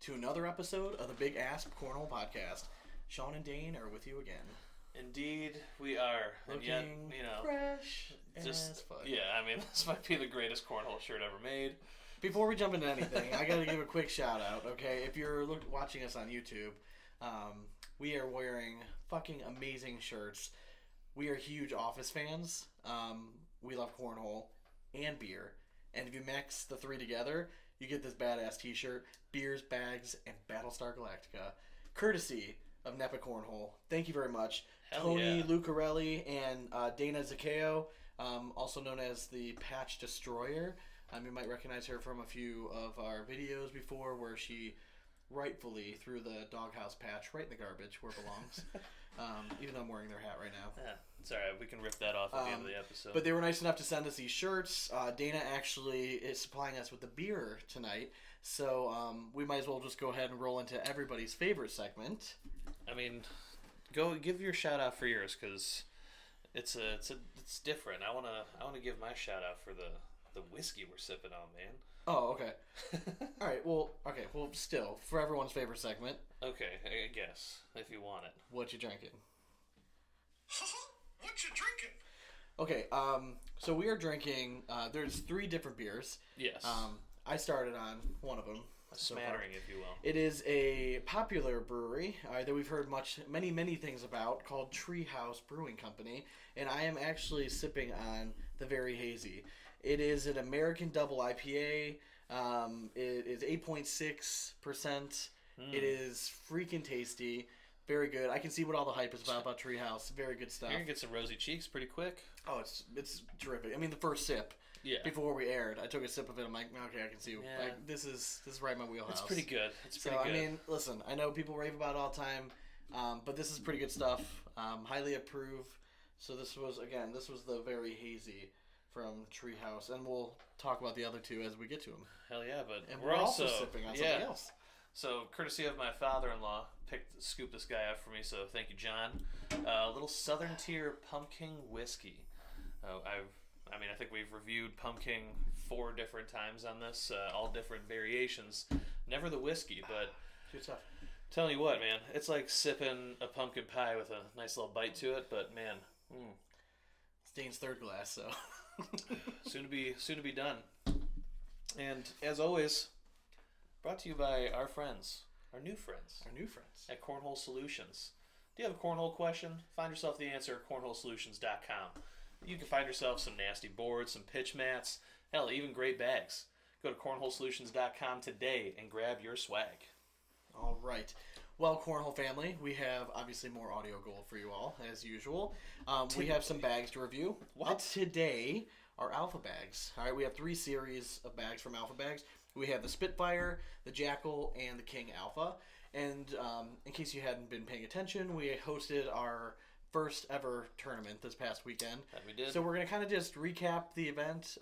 to another episode of the BigAsp Cornhole Podcast. Sean and Dane are with you again. Indeed, we are. Looking and yet, fresh just as fuck. yeah. I mean, this might be the greatest cornhole shirt ever made. Before we jump into anything, I got to give a quick shout out. Okay, if you're watching us on YouTube, we are wearing fucking amazing shirts. We are huge Office fans. We love cornhole and beer, and if you mix the three together, you get this badass T-shirt, beers, bags, and Battlestar Galactica, courtesy of NEPA Cornhole. Thank you very much. Hell Tony yeah. Lucarelli and Dana Zaccheo, also known as the Patch Destroyer. You might recognize her from a few of our videos before where she rightfully threw the doghouse patch right in the garbage where it belongs. Even though I'm wearing their hat right now. Yeah, it's alright. We can rip that off at the end of the episode. But they were nice enough to send us these shirts. Dana actually is supplying us with the beer tonight. So we might as well just go ahead and roll into everybody's favorite segment. I mean, go give your shout out for yours because it's different. I wanna give my shout out for the whiskey we're sipping on, man. Oh, okay. All right. Well, still for everyone's favorite segment. Okay, I guess if you want it. What you drinking? What you drinking? Okay. So we are drinking. There's 3 different beers. Yes. I started on one of them. A smattering, if you will. It is a popular brewery that we've heard many things about called Treehouse Brewing Company, and I am actually sipping on the Very Hazy. It is an American double IPA. It is 8.6%. It is freaking tasty. Very good. I can see what all the hype is about Treehouse. Very good stuff. You're gonna get some rosy cheeks pretty quick. Oh, it's terrific. I mean, the first sip. Yeah. Before we aired, I took a sip of it. I'm like, okay, I can see. Yeah. Like, this is right in my wheelhouse. It's pretty good. It's pretty good. I mean, listen, I know people rave about it all the time, but this is pretty good stuff. Highly approve. So this was the Very Hazy from Treehouse, and we'll talk about the other 2 as we get to them. Hell yeah, but And we're also sipping on something else. So, courtesy of my father-in-law, scooped this guy up for me, so thank you, John. A little Southern Tier Pumpkin Whiskey. I think we've reviewed Pumpkin 4 different times on this, all different variations. Never the whiskey, but Good stuff. telling you what, man, it's like sipping a pumpkin pie with a nice little bite to it, but man, It's Dane's 3rd glass, so. soon to be done. And as always, brought to you by our friends, our new friends at Cornhole Solutions. Do you have a cornhole question? Find yourself the answer at cornholesolutions.com. You can find yourself some nasty boards, some pitch mats, hell, even great bags. Go to cornholesolutions.com today and grab your swag. All right. Well, Cornhole family, we have obviously more audio gold for you all, as usual. We have some bags to review. What? Today are Alpha bags. All right, we have 3 series of bags from Alpha bags. We have the Spitfire, the Jackal, and the King Alpha. And in case you hadn't been paying attention, we hosted our first ever tournament this past weekend. That we did. So we're going to kind of just recap the event,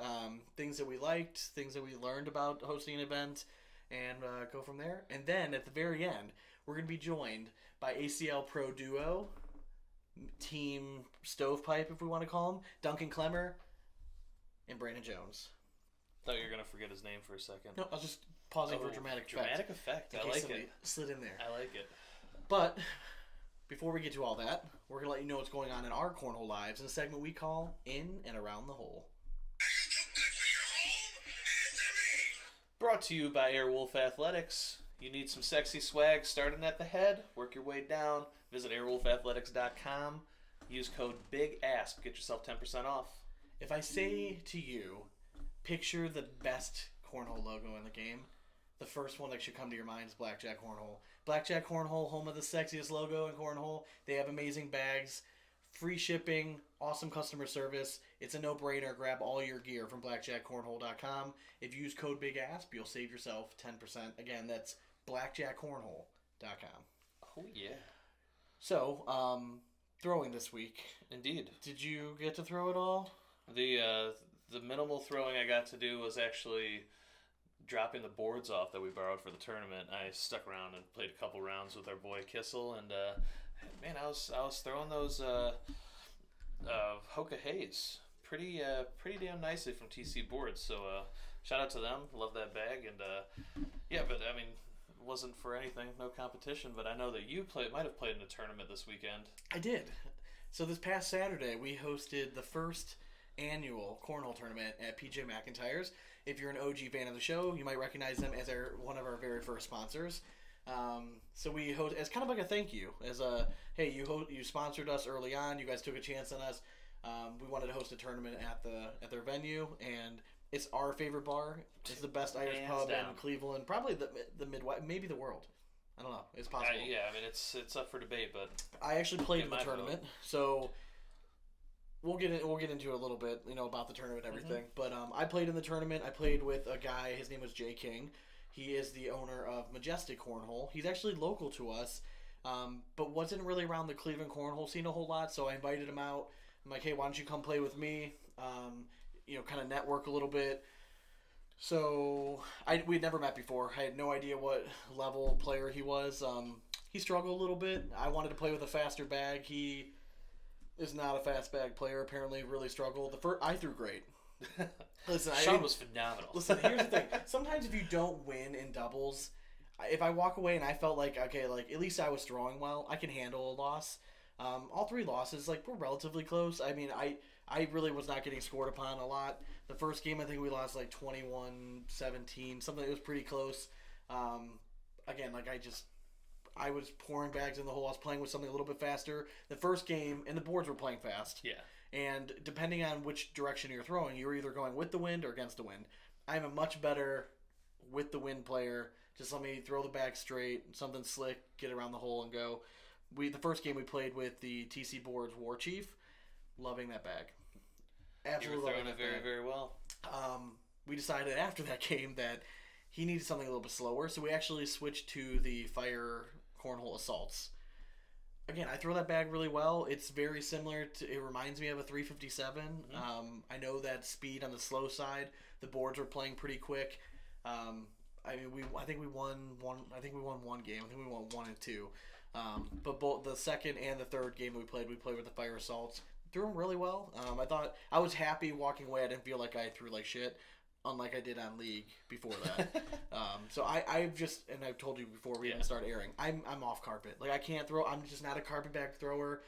things that we liked, things that we learned about hosting an event, and go from there. And then at the very end, we're going to be joined by ACL Pro Duo, Team Stovepipe, if we want to call them, Duncan Clemmer, and Brandon Jones. Thought you were going to forget his name for a second. No, I was just pausing for dramatic effect. Dramatic effect. I like it. Slid in there. I like it. But before we get to all that, we're going to let you know what's going on in our cornhole lives in a segment we call In and Around the Hole. Brought to you by Airwolf Athletics. You need some sexy swag starting at the head. Work your way down. Visit airwolfathletics.com. Use code BIGASP. Get yourself 10% off. If I say to you, picture the best cornhole logo in the game, the first one that should come to your mind is Blackjack Cornhole. Blackjack Cornhole, home of the sexiest logo in cornhole. They have amazing bags, free shipping, awesome customer service. It's a no-brainer. Grab all your gear from blackjackcornhole.com. If you use code BIGASP, you'll save yourself 10%. Again, that's blackjackcornhole.com. Oh, yeah. So, throwing this week. Indeed. Did you get to throw it all? The minimal throwing I got to do was actually dropping the boards off that we borrowed for the tournament. I stuck around and played a couple rounds with our boy Kissel, and man, I was throwing those Hoka Haze pretty damn nicely from TC Boards. So shout out to them. Love that bag, and yeah, but I mean, wasn't for anything, no competition, but I know that you might have played in a tournament this weekend. I did. So this past Saturday, we hosted the first annual cornhole tournament at PJ McIntyre's. If you're an OG fan of the show, you might recognize them as one of our very first sponsors. So we host as kind of like a thank you, as a hey, you sponsored us early on. You guys took a chance on us. We wanted to host a tournament at their venue, and it's our favorite bar. It's the best Irish pub in Cleveland, probably the Midwest, maybe the world. I don't know. It's possible. Yeah, I mean it's up for debate, but I actually played in the tournament, so we'll get into it a little bit, about the tournament and everything. But I played in the tournament. I played with a guy. His name was Jay King. He is the owner of Majestic Cornhole. He's actually local to us, but wasn't really around the Cleveland cornhole scene a whole lot. So I invited him out. I'm like, hey, why don't you come play with me? Kind of network a little bit. So we'd never met before. I had no idea what level player he was. He struggled a little bit. I wanted to play with a faster bag. He is not a fast bag player. Apparently, really struggled. I threw great. Listen, Sean was phenomenal. Listen, here's the thing. Sometimes if you don't win in doubles, if I walk away and I felt like, okay, like at least I was throwing well, I can handle a loss. All three losses, like, were relatively close. I mean, I really was not getting scored upon a lot. The first game, I think we lost like 21-17, something that was pretty close. Again, like I was pouring bags in the hole. I was playing with something a little bit faster. The first game, and the boards were playing fast. Yeah. And depending on which direction you're throwing, you're either going with the wind or against the wind. I'm a much better with the wind player. Just let me throw the bag straight, something slick, get around the hole and go. The first game we played with the TC Boards War Chief. Loving that bag. Absolutely you were throwing it very, very well. We decided after that game that he needed something a little bit slower, so we actually switched to the Fire Cornhole Assaults. Again, I throw that bag really well. It's very similar to. It reminds me of a 357. Mm-hmm. I know that speed on the slow side. The boards were playing pretty quick. I think we won one. I think we won one game. I think we won 1 and 2. But both the second and the third game we played with the Fire Assaults. Threw them really well. I was happy walking away. I didn't feel like I threw like shit, unlike I did on League before that. So I've just, and I've told you before we even start airing, I'm off carpet. Like I can't throw. I'm just not a carpet bag thrower.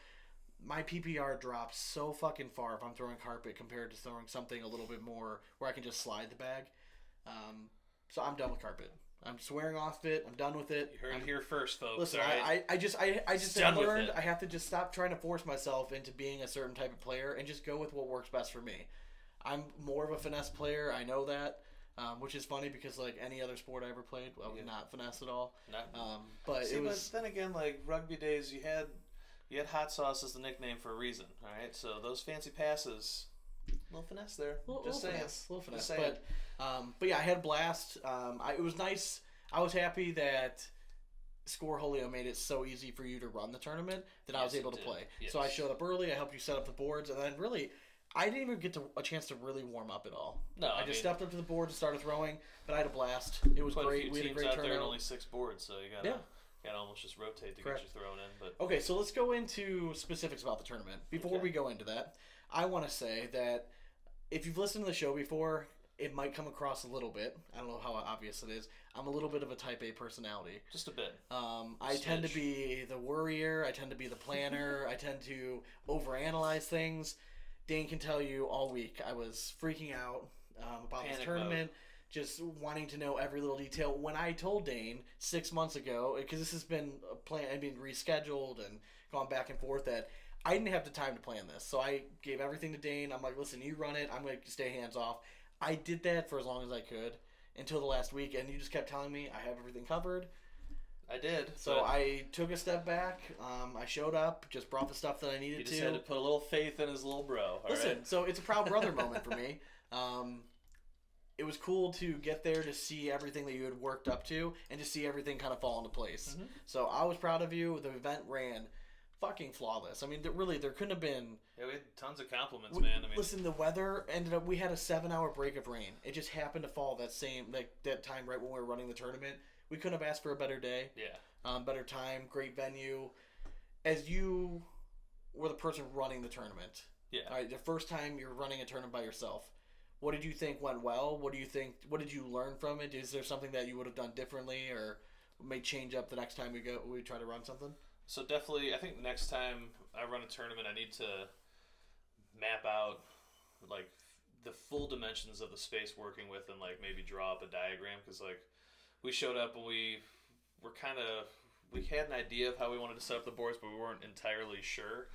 My PPR drops so fucking far if I'm throwing carpet compared to throwing something a little bit more where I can just slide the bag. So I'm done with carpet. I'm swearing off it. I'm done with it. You heard it here first, folks. Listen, right? I just learned I have to just stop trying to force myself into being a certain type of player and just go with what works best for me. I'm more of a finesse player. I know that, which is funny because like any other sport I ever played, I was not finesse at all. But then again, like rugby days, you had hot sauce as the nickname for a reason. All right, so those fancy passes. A little finesse there. Just saying. Little finesse. But yeah, I had a blast. It was nice. I was happy that ScorJolio made it so easy for you to run the tournament that I was able to play. Yes. So I showed up early. I helped you set up the boards, and then really, I didn't even get a chance to really warm up at all. No, I just stepped up to the board and started throwing. But I had a blast. It was great. We had a great tournament. There and only 6 boards, so you gotta almost just rotate to get you thrown in. But okay, so let's go into specifics about the tournament. Before we go into that, I want to say that if you've listened to the show before, it might come across a little bit. I don't know how obvious it is. I'm a little bit of a type A personality. Just a bit. I tend to be the worrier. I tend to be the planner. I tend to overanalyze things. Dane can tell you all week I was freaking out about this tournament, just wanting to know every little detail. When I told Dane 6 months ago, because this has been rescheduled and gone back and forth, that I didn't have the time to plan this. So I gave everything to Dane. I'm like, listen, you run it. I'm going to stay hands off. I did that for as long as I could until the last week, and you just kept telling me I have everything covered. I did. So I took a step back. I showed up, just brought the stuff that I needed to. You just had to put a little faith in his little bro. Listen, so it's a proud brother moment for me. It was cool to get there to see everything that you had worked up to and to see everything kind of fall into place. Mm-hmm. So I was proud of you. The event ran fucking flawless. I mean, there couldn't have been. Yeah, we had tons of compliments, man. I mean, listen, the weather ended up. We had a 7-hour break of rain. It just happened to fall that time right when we were running the tournament. We couldn't have asked for a better day. Yeah. Better time, great venue. As you were the person running the tournament. Yeah. All right, the first time you're running a tournament by yourself. What did you think went well? What did you learn from it? Is there something that you would have done differently, or may change up the next time we try to run something? So definitely, I think next time I run a tournament, I need to map out like the full dimensions of the space working with, and like maybe draw up a diagram, because like we showed up and we had an idea of how we wanted to set up the boards, but we weren't entirely sure.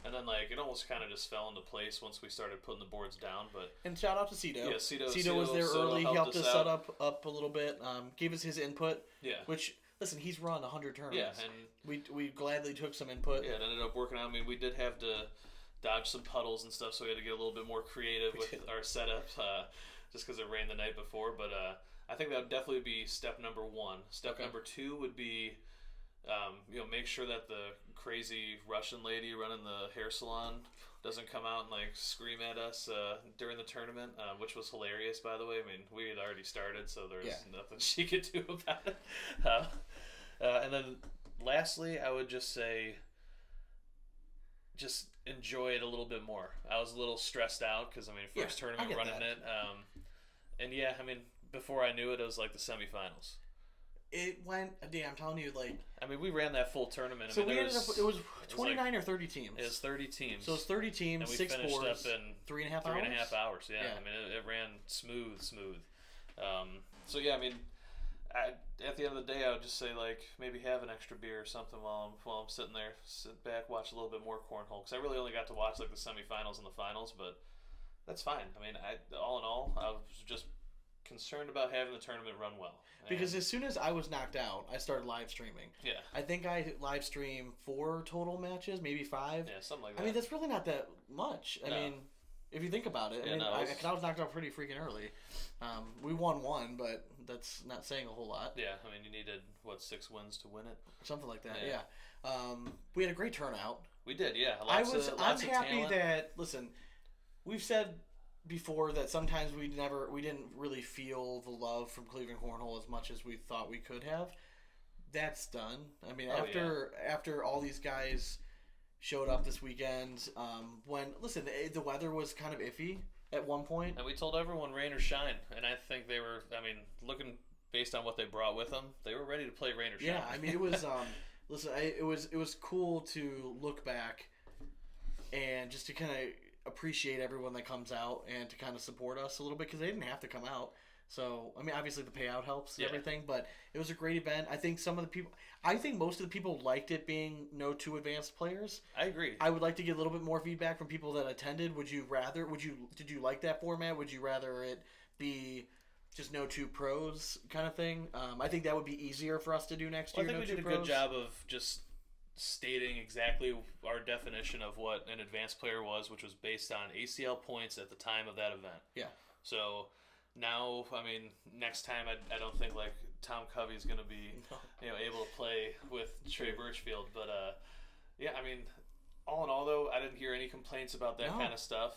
And then like it almost kind of just fell into place once we started putting the boards down. But and shout out to Cito. Yeah, Cito was there early. He helped us set up a little bit. Gave us his input. Yeah. Which, listen, he's run 100 tournaments. Yeah, and we gladly took some input. Yeah, it ended up working out. I mean, we did have to dodge some puddles and stuff, so we had to get a little bit more creative with our setup, just because it rained the night before. But I think that would definitely be step number one. Step number two would be, make sure that the crazy Russian lady running the hair salon doesn't come out and like scream at us during the tournament, which was hilarious, by the way. I mean, we had already started, so there's nothing she could do about it. And then lastly, I would just say, just enjoy it a little bit more. I was a little stressed out because, I mean, first tournament running it. And yeah, I mean, before I knew it, it was like the semifinals. It went, I'm telling you, like... I mean, we ran that full tournament. So we ended up, it was 29 or 30 teams. It was 30 teams. So it's 30 teams, and we 6 finished boards, up in 3.5 hours? 3.5 hours, yeah. I mean, it ran smooth. So yeah, I mean, at the end of the day, I would just say, like, maybe have an extra beer or something while I'm sitting there, sit back, watch a little bit more cornhole. Because I really only got to watch, like, the semifinals and the finals, but that's fine. I mean, all in all, I was just concerned about having the tournament run well. Because as soon as I was knocked out, I started live streaming. Yeah. I think I live streamed 4 total matches, maybe 5. Yeah, something like that. I mean, that's really not that much. I mean, if you think about it. I was knocked out pretty freaking early. We won 1, but that's not saying a whole lot. Yeah, I mean, you needed, 6 wins to win it? Something like that, yeah. We had a great turnout. We did, yeah. I'm happy that, listen, we've said before that sometimes we didn't really feel the love from Cleveland Cornhole as much as we thought we could have. That's done. I mean, after all these guys showed up this weekend, the weather was kind of iffy at one point. And we told everyone rain or shine, and I think they were, I mean, looking based on what they brought with them, they were ready to play rain or shine. Yeah, I mean, it was it was cool to look back and just to kind of appreciate everyone that comes out and to kind of support us a little bit, because they didn't have to come out. So, I mean, obviously the payout helps everything, but it was a great event. I think most of the people liked it being no 2 advanced players. I agree. I would like to get a little bit more feedback from people that attended. Did you like that format? Would you rather it be just no 2 pros kind of thing? I think that would be easier for us to do next year. I think we did a good job of just stating exactly our definition of what an advanced player was, which was based on ACL points at the time of that event. Yeah. So now, I mean, next time I don't think like Tom Covey's going to be able to play with Trey Birchfield, but yeah, I mean, all in all though, I didn't hear any complaints about that kind of stuff.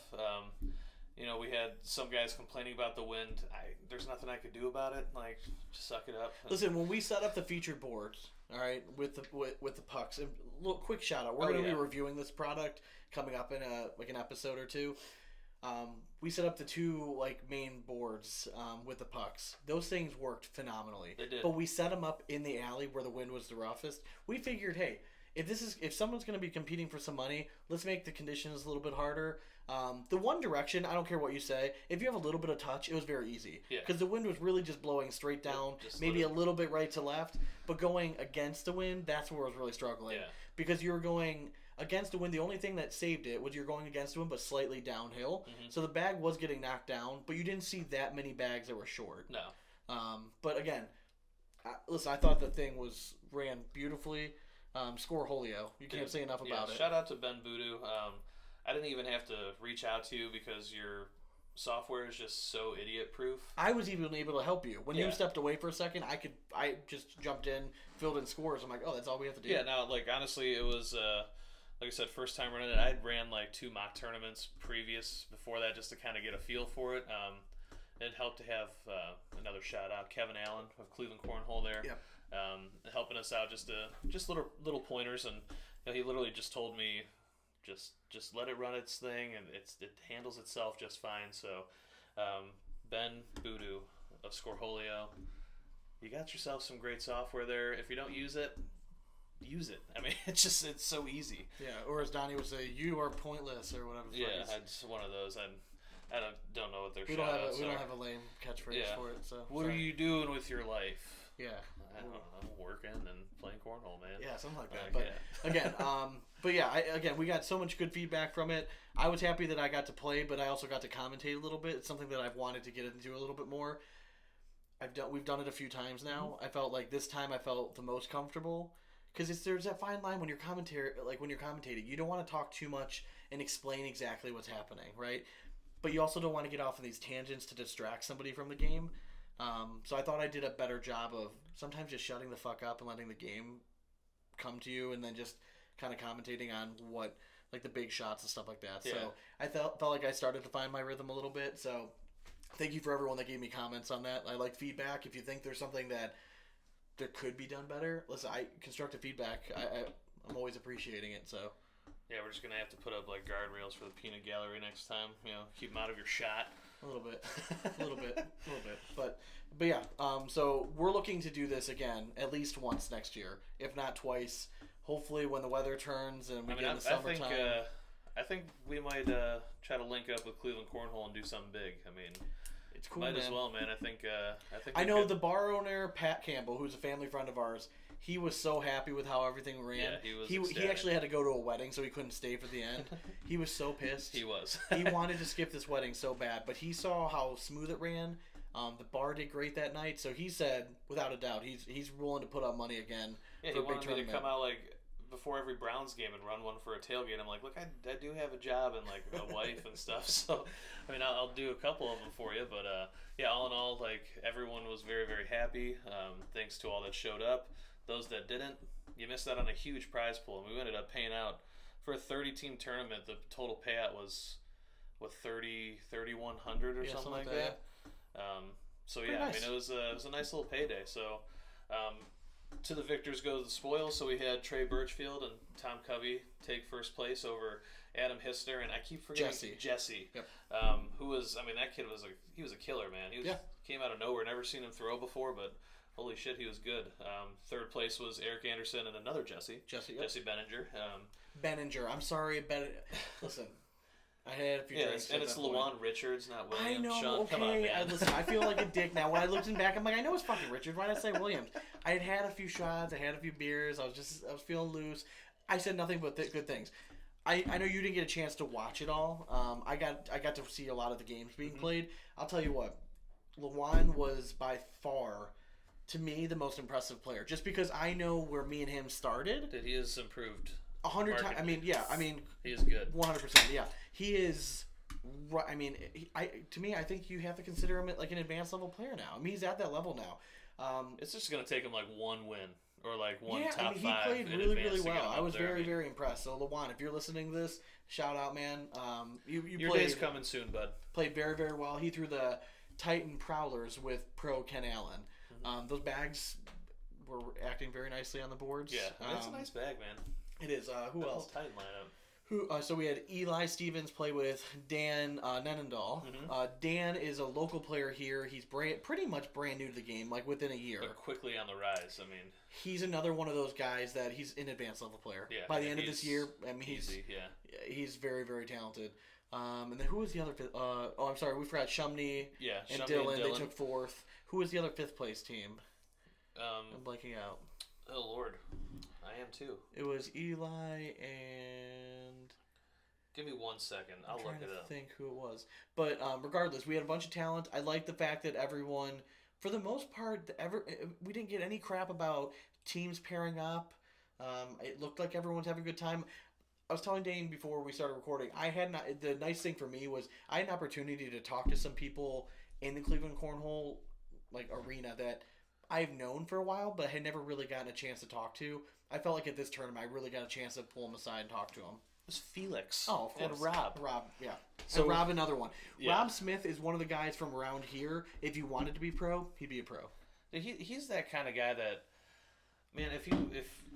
We had some guys complaining about the wind. There's nothing I could do about it. Like, just suck it up. Listen, when we set up the featured boards, all right, with the pucks, and little quick shout out. We're going to be reviewing this product coming up in an episode or 2. We set up the 2 main boards with the pucks. Those things worked phenomenally. They did. But we set them up in the alley where the wind was the roughest. We figured, hey, if someone's going to be competing for some money, let's make the conditions a little bit harder. The one direction, I don't care what you say, if you have a little bit of touch, it was very easy. Because the wind was really just blowing straight down, maybe a little bit right to left. But going against the wind, that's where I was really struggling. Yeah. Because you were going against the wind. The only thing that saved it was you're going against the wind, but slightly downhill. Mm-hmm. So the bag was getting knocked down, but you didn't see that many bags that were short. No. But again, listen, I thought the thing ran beautifully. ScorJolio, you can't say enough about it. Shout out to Ben Voodoo. I didn't even have to reach out to you because your software is just so idiot-proof. I was even able to help you. When you stepped away for a second, I just jumped in, filled in scores. I'm like, oh, that's all we have to do. Yeah, now, honestly, it was, like I said, first time running it. I had ran, 2 mock tournaments before that, just to kind of get a feel for it. It helped to have another shout-out, Kevin Allen of Cleveland Cornhole there. Yep. Helping us out, just little pointers, and he literally just told me, just let it run its thing, and it handles itself just fine. So Ben Voodoo of ScorJolio, you got yourself some great software there. If you don't use it, use it. I mean, it's so easy. Yeah, or as Donnie would say, you are pointless or whatever. Yeah, it's one of those. I don't know what their we don't have a lame catchphrase for it. So what are you doing with your life? Yeah, I don't know, working and playing cornhole, man. Yeah, something like that. But again, again, we got so much good feedback from it. I was happy that I got to play, but I also got to commentate a little bit. It's something that I've wanted to get into a little bit more. We've done it a few times now. I felt like this time I felt the most comfortable because there's that fine line when you're commentating. You don't want to talk too much and explain exactly what's happening, right? But you also don't want to get off on these tangents to distract somebody from the game. So I thought I did a better job of sometimes just shutting the fuck up and letting the game come to you, and then just kind of commentating on what, like, the big shots and stuff like that. Yeah. So I felt like I started to find my rhythm a little bit. So thank you for everyone that gave me comments on that. I like feedback. If you think there's something that could be done better, listen, constructive feedback. I'm always appreciating it. So. Yeah, we're just gonna have to put up like guardrails for the peanut gallery next time. Keep them out of your shot. A little bit. But yeah. So we're looking to do this again at least once next year, if not twice. Hopefully, when the weather turns and we get in the summertime. I think we might try to link up with Cleveland Cornhole and do something big. I mean, it's cool. Might as well, man. I think. I know the bar owner, Pat Campbell, who's a family friend of ours. He was so happy with how everything ran. Yeah, he actually had to go to a wedding, so he couldn't stay for the end. He was so pissed. He was. He wanted to skip this wedding so bad, but he saw how smooth it ran. The bar did great that night, so he said, without a doubt, he's willing to put up money again for a big tournament. He wanted me to come out like before every Browns game and run one for a tailgate. I'm like, look, I do have a job and like a wife and stuff, so I mean, I'll do a couple of them for you. But yeah, all in all, like everyone was very, very happy. Thanks to all that showed up. Those that didn't, you missed out on a huge prize pool, and we ended up paying out for a 30-team tournament. The total payout was $3,100 or something like that. So yeah, nice. I mean, it was a nice little payday. So to the victors go the spoils. So we had Trey Birchfield and Tom Covey take first place over Adam Hissner, and I keep forgetting Jesse. Yep. Who was, I mean, that kid was a killer, man. He came out of nowhere. Never seen him throw before, but holy shit, he was good. Third place was Eric Anderson and another Jesse Benninger. Benninger. I'm sorry, listen, I had a few drinks. And it's Lawan Richards, not Williams. I know, Sean, okay. Come on, man. Listen, I feel like a dick now. When I looked back, I'm like, I know it's fucking Richards. Why did I say Williams? I had a few shots. I had a few beers. I was feeling loose. I said nothing but good things. I know you didn't get a chance to watch it all. I got to see a lot of the games being played. I'll tell you what, Lawan was by far, to me, the most impressive player. Just because I know where me and him started. That he has improved 100 times. I mean, he is good. 100%. Yeah, he is. I mean, to me, I think you have to consider him like an advanced level player now. I mean, he's at that level now. It's just gonna take him like one win or like one top five. He played really, really well. I was very, very impressed. So Lawan, if you're listening to this, shout out, man. Your day's coming soon, bud. Played very, very well. He threw the Titan Prowlers with pro Ken Allen. Those bags were acting very nicely on the boards. Yeah, it's a nice bag, man. It is. Who else? Titan lineup. So we had Eli Stevens play with Dan Nenendal. Dan is a local player here. He's pretty much brand new to the game, like within a year. But quickly on the rise. I mean, he's another one of those guys that he's an advanced level player. Yeah, by the end of this year, I mean, he's very, very talented. And then who was the other fifth? I'm sorry, we forgot Shumney and Dylan. They took fourth. Who was the other fifth place team? I'm blanking out. Oh Lord, I am too. It was Eli and. Give me 1 second. I'll look it up. Think who it was, but regardless, we had a bunch of talent. I like the fact that everyone, for the most part, we didn't get any crap about teams pairing up. It looked like everyone's having a good time. I was telling Dane before we started recording, the nice thing for me was I had an opportunity to talk to some people in the Cleveland Cornhole arena that I've known for a while, but had never really gotten a chance to talk to. I felt like at this tournament, I really got a chance to pull them aside and talk to them. It was Felix. Oh, of course. And Rob, yeah. So and Rob, another one. Yeah. Rob Smith is one of the guys from around here. If you wanted to be pro, he'd be a pro. He's that kind of guy that, man,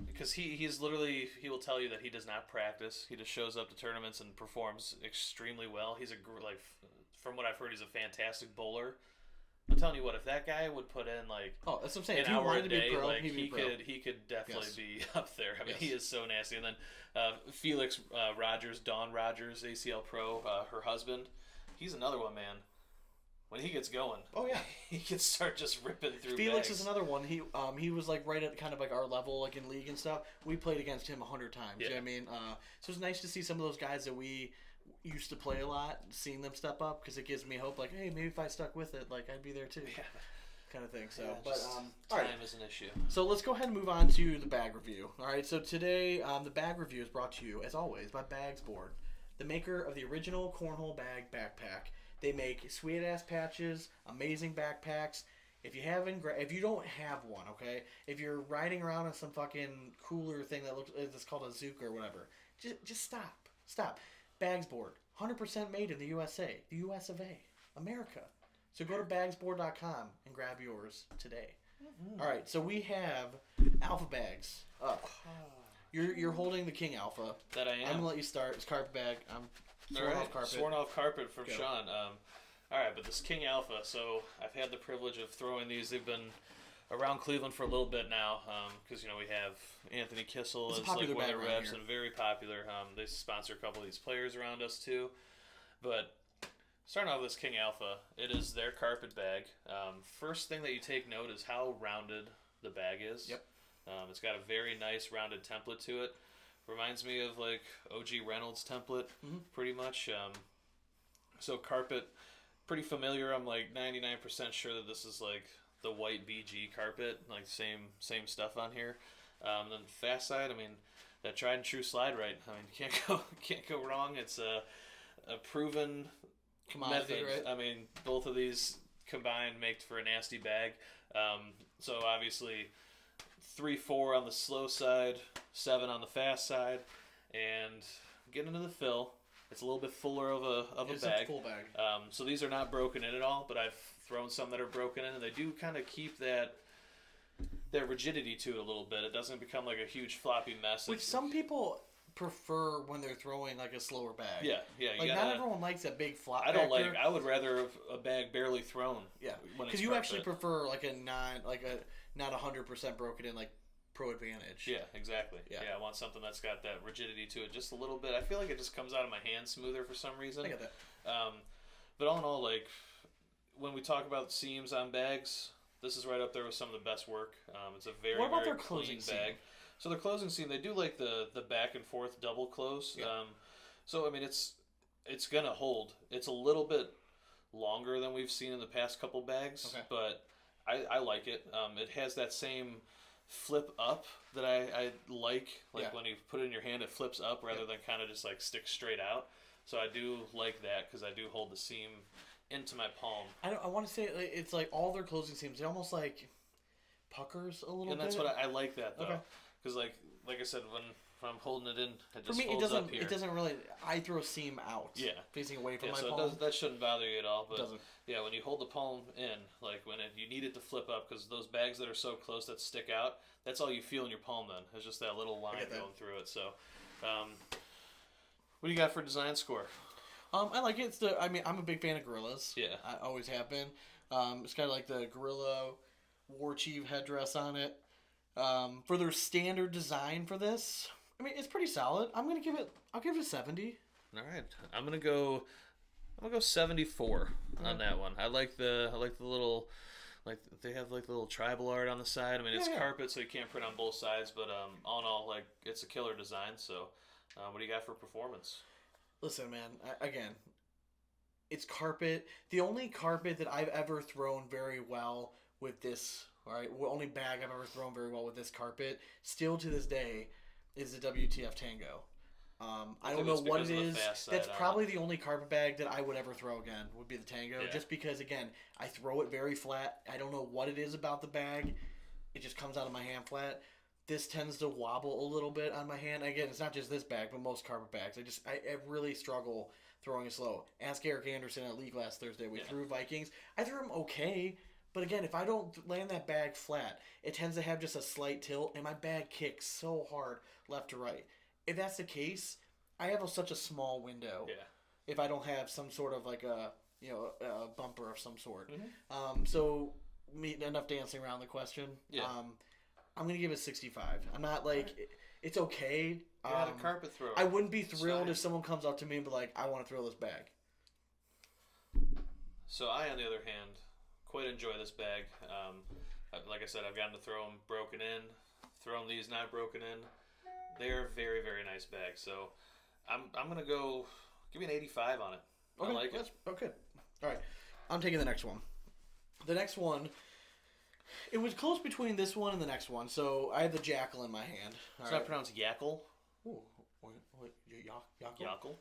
because he's literally, he will tell you that he does not practice. He just shows up to tournaments and performs extremely well. He's from what I've heard, he's a fantastic bowler. I'm telling you what, if that guy would put in like that's what I'm saying. an hour a day, like he could definitely be up there. I mean, he is so nasty. And then Felix Rogers, Dawn Rogers, ACL Pro, her husband, he's another one, man. When he gets going, he can start just ripping through. Felix bags. is another one. He was like right at kind of like our level, like in league and stuff. We played against him 100 times. Yeah. You know what I mean, so it's nice to see some of those guys that we used to play a lot, seeing them step up, because it gives me hope. Like, hey, maybe if I stuck with it, like I'd be there too, kind of thing. So, time is an issue. So let's go ahead and move on to the bag review. All right. So today, the bag review is brought to you, as always, by Bags Board, the maker of the original cornhole bag backpack. They make sweet ass patches, amazing backpacks. If you don't have one, okay, if you're riding around in some fucking cooler thing that looks, it's called a Zook or whatever, just stop. Bags Board, 100% made in the USA, the US of A, America. So go to bagsboard.com and grab yours today. Mm-hmm. All right, so we have Alpha bags up. You're holding the King Alpha. That I am. I'm gonna let you start. It's carpet bag. I'm sworn off carpet from Sean. All right, but this King Alpha. So I've had the privilege of throwing these. They've been around Cleveland for a little bit now, because we have Anthony Kissel as like one of the reps and very popular. They sponsor a couple of these players around us too. But starting off with this King Alpha, it is their carpet bag. First thing that you take note is how rounded the bag is. Yep. It's got a very nice rounded template to it. Reminds me of like OG Reynolds template, pretty much. So carpet, pretty familiar. I'm like 99% sure that this is like the white BG carpet, like same stuff on here. Then fast side, I mean, that tried and true slide right. I mean, can't go wrong. It's a proven commodity, method. Right? I mean, both of these combined make for a nasty bag. So obviously 3-4 on the slow side, 7 on the fast side, and getting into the fill. It's a little bit fuller of a bag. It's a full bag. So these are not broken in at all, but I've thrown some that are broken in, and they do kind of keep that rigidity to it a little bit. It doesn't become like a huge floppy mess. Which some people prefer when they're throwing like a slower bag. Yeah. Like not everyone likes a big flop. I would rather a bag barely thrown. Yeah, because you actually prefer like a not 100% broken in like Pro Advantage. Yeah, exactly. Yeah, I want something that's got that rigidity to it just a little bit. I feel like it just comes out of my hand smoother for some reason. I get that. But all in all, like when we talk about seams on bags, this is right up there with some of the best work. It's a very clean bag. So the closing seam, they do like the back and forth double close. Yeah. So I mean it's gonna hold. It's a little bit longer than we've seen in the past couple bags, but I like it. It has that same flip up that I like when you put it in your hand, it flips up rather than kind of just like stick straight out. So I do like that because I do hold the seam into my palm. I want to say it's like all their closing seams, they almost like puckers a little bit. And that's what I like that though, because like I said, when I'm holding it in, it just for me folds up here. It doesn't really. I throw seam out. Yeah, facing away from my palm. That shouldn't bother you at all. But it doesn't. Yeah, when you hold the palm in, like when you need it to flip up, because those bags that are so close that stick out, that's all you feel in your palm. Then it's just that little line going through it. So, what do you got for design score? I like it. I'm a big fan of gorillas. Yeah, I always have been. It's got like the gorilla war chief headdress on it. For their standard design for this, I mean, it's pretty solid. I'll give it a 70. All right, I'm gonna go 74 on that one. I like the little, like they have like the little tribal art on the side. I mean, it's carpet, so you can't print on both sides. But all in all, like it's a killer design. So, what do you got for performance? Listen, man. Again, it's carpet. The only carpet that I've ever thrown very well with this. All right, the only bag I've ever thrown very well with this carpet, still to this day, is the WTF Tango. I don't know what it is. That's probably the only carpet bag that I would ever throw again, would be the Tango. Yeah. Just because, again, I throw it very flat. I don't know what it is about the bag. It just comes out of my hand flat. This tends to wobble a little bit on my hand. Again, it's not just this bag, but most carpet bags. I really struggle throwing it slow. Ask Eric Anderson at League last Thursday. We threw Vikings. I threw them okay. But again, if I don't land that bag flat, it tends to have just a slight tilt, and my bag kicks so hard left to right. If that's the case, I have such a small window. Yeah. If I don't have some sort of like a bumper of some sort. Mm-hmm. So enough dancing around the question. Yeah. I'm gonna give it 65. I'm not like it's okay. You had a carpet thrower. I wouldn't be thrilled if someone comes up to me and be like, "I want to throw this bag." So I, on the other hand, quite enjoy this bag. Like I said, I've gotten to throw them broken in, thrown these not broken in. They're very, very nice bags. So I'm gonna go give me an 85 on it. Okay, I like it. Okay. All right. I'm taking the next one. The next one, it was close between this one and the next one. So I have the Jackal in my hand. It's not pronounced Jackal. Ooh, Jackal.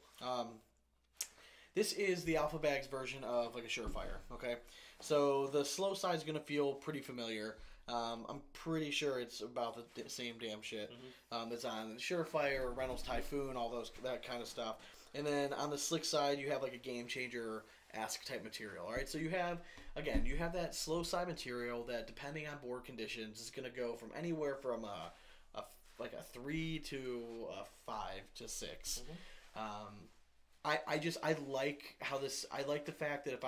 This is the Alpha Bags version of like a Surefire. Okay, so the slow side is gonna feel pretty familiar. I'm pretty sure it's about the same damn shit that's on the Surefire, Reynolds Typhoon, that kind of stuff. And then on the slick side, you have like a Game Changer ask type material. All right, so you have that slow side material that, depending on board conditions, is going to go from anywhere from a 3 to a 5 to 6. I like how this. I like the fact that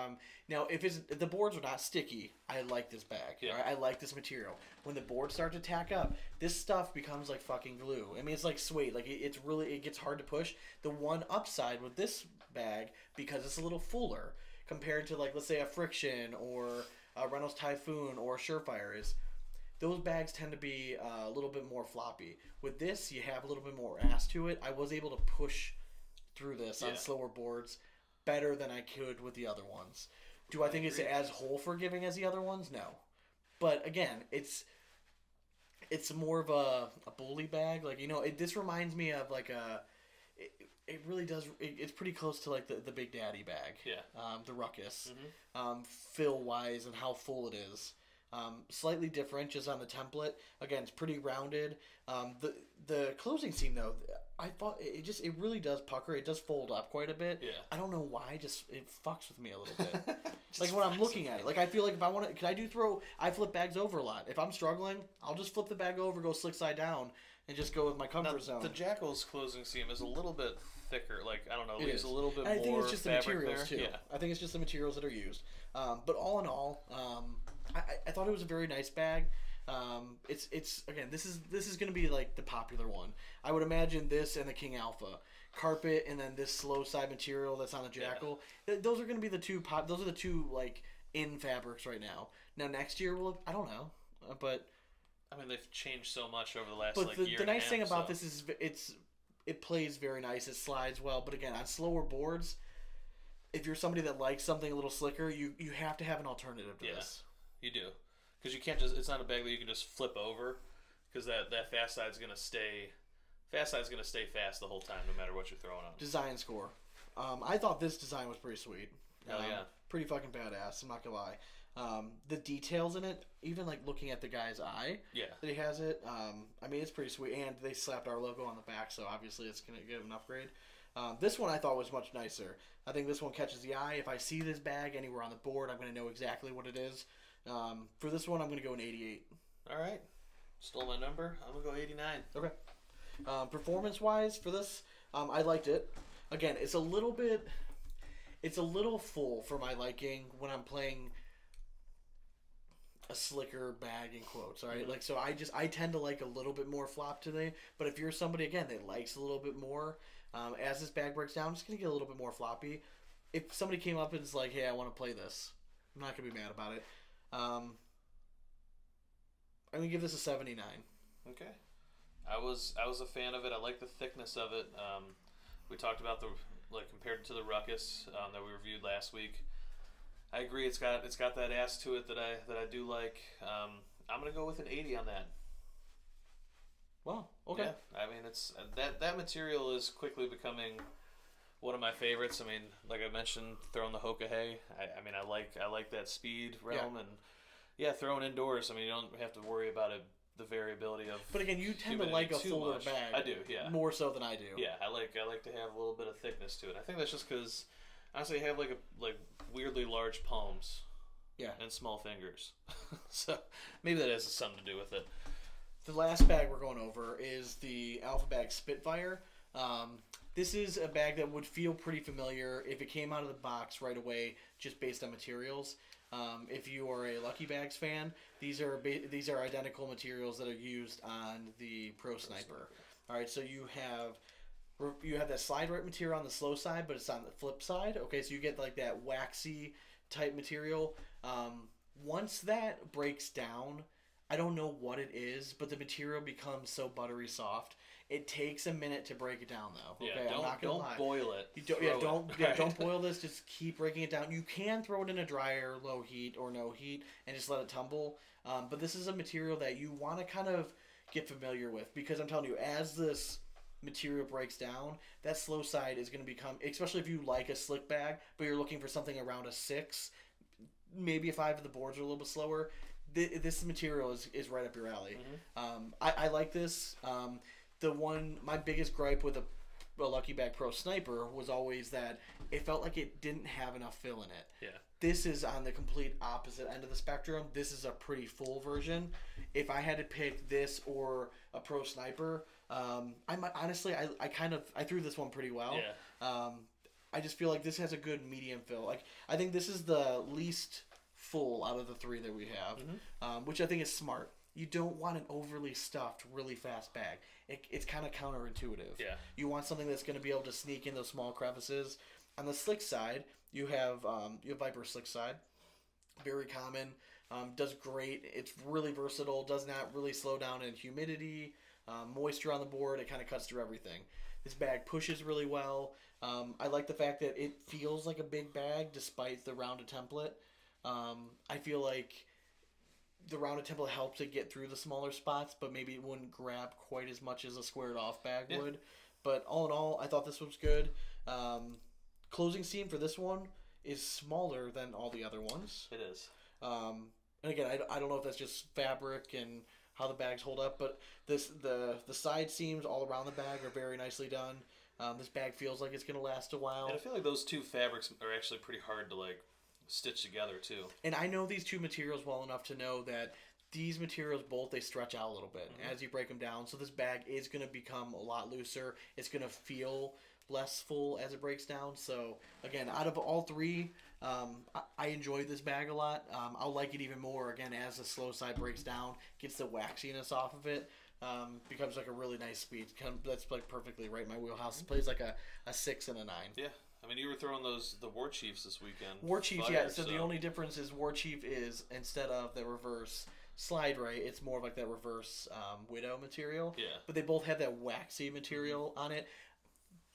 if the boards are not sticky, I like this bag. Yeah. Right? I like this material. When the boards start to tack up, this stuff becomes like fucking glue. I mean, it's like suede. Like it gets hard to push. The one upside with this bag, because it's a little fuller compared to, like, let's say a Friction or a Reynolds Typhoon or a Surefire, is those bags tend to be a little bit more floppy. With this, you have a little bit more ass to it. I was able to push through this on slower boards better than I could with the other ones. Do I think it's as hole forgiving as the other ones? No. But again, it's more of a bully bag. Like, this reminds me of like it really does. It's pretty close to like the Big Daddy bag. Yeah. The Ruckus. Fill wise and how full it is. Slightly different just on the template. Again, it's pretty rounded. The closing seam though, I thought it really does pucker. It does fold up quite a bit. Yeah. I don't know why. Just it fucks with me a little bit. Like when I'm looking at it, like I feel like if I want to, I flip bags over a lot. If I'm struggling, I'll just flip the bag over, go slick side down, and just go with my comfort zone. The Jackal's closing seam is a little bit thicker. Like, I don't know, it is a little bit more. I think it's just the materials there. too. Yeah. I think it's just the materials that are used. But all in all, I thought it was a very nice bag. It's again, this is going to be like the popular one. I would imagine this and the King Alpha carpet, and then this slow side material that's on the Jackal. Yeah. Those are going to be the two those are the two like in fabrics right now. Now next year, I don't know, but I mean, they've changed so much over the last year. But the nice thing about this is it plays very nice. It slides well, but again, on slower boards, if you're somebody that likes something a little slicker, you have to have an alternative to this. You do. Because you can't it's not a bag that you can just flip over, because that fast side's going to stay fast the whole time, no matter what you're throwing on. Design score. I thought this design was pretty sweet. Hell yeah. Pretty fucking badass, I'm not going to lie. The details in it, even like looking at the guy's eye that he has it, I mean, it's pretty sweet. And they slapped our logo on the back, so obviously it's going to get an upgrade. This one I thought was much nicer. I think this one catches the eye. If I see this bag anywhere on the board, I'm going to know exactly what it is. For this one, I'm going to go an 88. All right. Stole my number. I'm going to go 89. Okay. Performance-wise, for this, I liked it. Again, it's a little full for my liking when I'm playing a slicker bag in quotes. All right, like, so I tend to like a little bit more flop today. But if you're somebody again that likes a little bit more, as this bag breaks down, I'm just gonna get a little bit more floppy. If somebody came up and is like, "Hey, I want to play this," I'm not gonna be mad about it. I'm gonna give this a 79. Okay. I was a fan of it. I like the thickness of it. We talked about compared to the Ruckus that we reviewed last week. I agree. It's got that ass to it that I do like. I'm gonna go with an 80 on that. Wow. Okay. Yeah. I mean, it's that material is quickly becoming one of my favorites. I mean, like I mentioned, throwing the Hoka hay. I mean, I like that speed realm and throwing indoors. I mean, you don't have to worry about it. The variability of. But again, you tend to like a fuller bag. I do, yeah. More so than I do. Yeah, I like to have a little bit of thickness to it. I think that's just because honestly, I have like weirdly large palms. Yeah. And small fingers, so maybe that has something to do with it. The last bag we're going over is the Alpha Bag Spitfire. this is a bag that would feel pretty familiar if it came out of the box right away, just based on materials. If you are a Lucky Bags fan, these are identical materials that are used on the Pro Sniper. All right, so you have that slide right material on the slow side, but it's on the flip side. Okay, so you get like that waxy type material. Once that breaks down, I don't know what it is, but the material becomes so buttery soft. It takes a minute to break it down, though. Okay, yeah, I'm not gonna lie. Don't boil it. Don't boil this. Just keep breaking it down. You can throw it in a dryer, low heat or no heat, and just let it tumble. But this is a material that you want to kind of get familiar with, because I'm telling you, as this material breaks down, that slow side is going to become, especially if you like a slick bag, but you're looking for something around a 6, maybe a 5 if the boards are a little bit slower. This material is right up your alley. I like this. My biggest gripe with a Lucky Bag Pro Sniper was always that it felt like it didn't have enough fill in it. Yeah. This is on the complete opposite end of the spectrum. This is a pretty full version. If I had to pick this or a Pro Sniper, I might, honestly, I threw this one pretty well. Yeah. I just feel like this has a good medium fill. Like, I think this is the least full out of the 3 that we have, which I think is smart. You don't want an overly stuffed, really fast bag. It's kind of counterintuitive. Yeah. You want something that's going to be able to sneak in those small crevices. On the slick side, you have Viper Slick Side. Very common. Does great. It's really versatile. Does not really slow down in humidity, moisture on the board. It kind of cuts through everything. This bag pushes really well. I like the fact that it feels like a big bag despite the rounded template. I feel like the rounded template helps it get through the smaller spots, but maybe it wouldn't grab quite as much as a squared off bag would. But all in all, I thought this was good. Closing seam for this one is smaller than all the other ones. It is. And again, I don't know if that's just fabric and how the bags hold up, but the side seams all around the bag are very nicely done. This bag feels like it's going to last a while. And I feel like those 2 fabrics are actually pretty hard to stitch together too. And I know these 2 materials well enough to know that these materials both, they stretch out a little bit as you break them down. So this bag is going to become a lot looser. It's going to feel less full as it breaks down. So again, out of all 3, I enjoyed this bag a lot. I'll like it even more again as the slow side breaks down, gets the waxiness off of it. Becomes like a really nice speed. That's like perfectly right in my wheelhouse. It plays like a 6 and a 9. Yeah. I mean, you were throwing the War Chiefs this weekend. War Chiefs, yeah. So the only difference is War Chief is, instead of the reverse slide right, it's more of like that reverse Widow material. Yeah. But they both have that waxy material on it.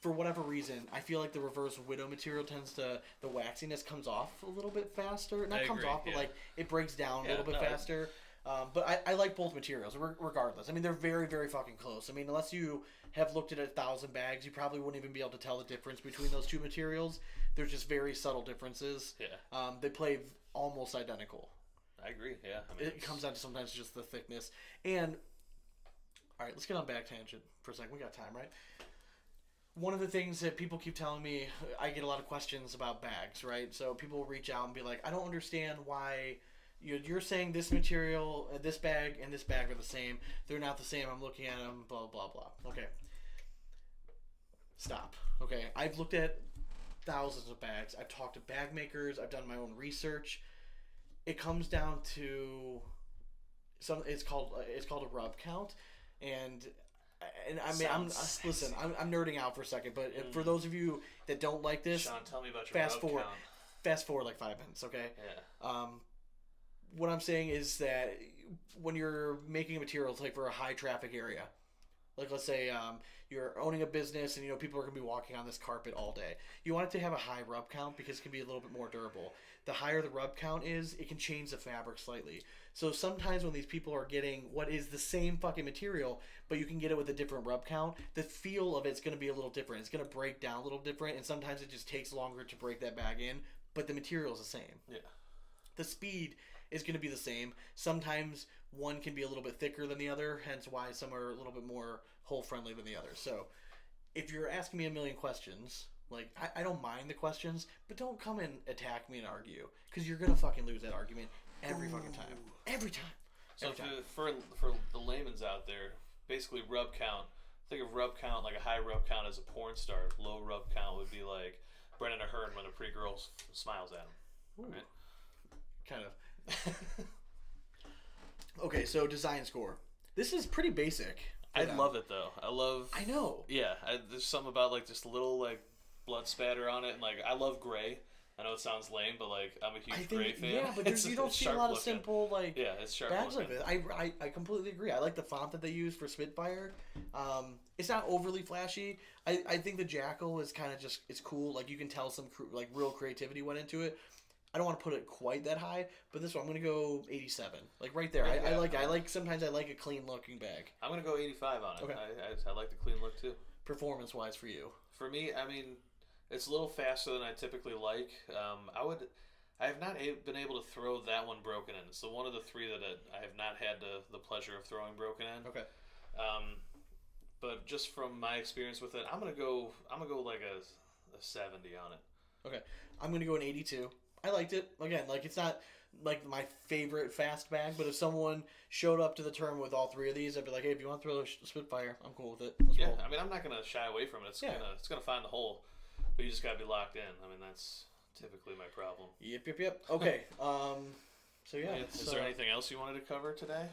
For whatever reason, I feel like the reverse Widow material the waxiness comes off a little bit faster. Not comes off, but like it breaks down a little bit faster. But I like both materials, regardless. I mean, they're very, very fucking close. I mean, unless you have looked at 1,000 bags, you probably wouldn't even be able to tell the difference between those 2 materials. They're just very subtle differences. Yeah. They play almost identical. I agree, yeah. I mean, it comes down to sometimes just the thickness. And, all right, let's get on back tangent for a second. We got time, right? One of the things that people keep telling me, I get a lot of questions about bags, right? So people will reach out and be like, I don't understand why... You're saying this material, this bag, and this bag are the same. They're not the same. I'm looking at them, blah, blah, blah. Okay. Stop. Okay. I've looked at thousands of bags. I've talked to bag makers. I've done my own research. It comes down to it's called a rub count. And I mean, I'm nerding out for a second, but for those of you that don't like this, Sean, tell me about your rub count. Fast forward like 5 minutes, okay? Yeah. What I'm saying is that when you're making a material, like for a high traffic area, like let's say you're owning a business and people are going to be walking on this carpet all day. You want it to have a high rub count because it can be a little bit more durable. The higher the rub count is, it can change the fabric slightly. So sometimes when these people are getting what is the same fucking material, but you can get it with a different rub count, the feel of it's going to be a little different. It's going to break down a little different, and sometimes it just takes longer to break that bag in, but the material is the same. Yeah. The speed is going to be the same. Sometimes one can be a little bit thicker than the other, hence why some are a little bit more hole friendly than the other. So if you're asking me a million questions, like I don't mind the questions, but don't come and attack me and argue, because you're going to fucking lose that argument every fucking time. Every time. So for the layman's out there, basically rub count think of rub count, like a high rub count as a porn star. Low rub count would be like Brennan Ahern when a pretty girl smiles at him. Right? Kind of. Okay, so design score. This is pretty basic. I love it though. I know. Yeah, there's something about like just a little like blood spatter on it, and like I love gray. I know it sounds lame, but like I'm a huge gray fan. Yeah, but you don't see a lot of simple like it's sharp bags looking. like this. I completely agree. I like the font that they use for Spitfire. It's not overly flashy. I think the Jackal is kind of just it's cool. Like you can tell some like real creativity went into it. I don't want to put it quite that high, but this one I'm gonna go 87, like right there. I like sometimes I like a clean looking bag. I'm gonna go 85 on it. Okay. I like the clean look too. Performance wise for you. For me, I mean, it's a little faster than I typically like. I have not been able to throw that one broken in. It's the one of the three that I have not had the pleasure of throwing broken in. Okay. But just from my experience with it, I'm gonna go like a 70 on it. Okay, I'm gonna go an 82. I liked it. Again, like it's not like my favorite fast bag, but if someone showed up to the term with all three of these, I'd be like, hey, if you want to throw a Spitfire, I'm cool with it. Let's roll. I mean, I'm not gonna shy away from it. It's gonna find the hole, but you just gotta be locked in. I mean, that's typically my problem. Yep. Okay. So yeah. Is there anything else you wanted to cover today?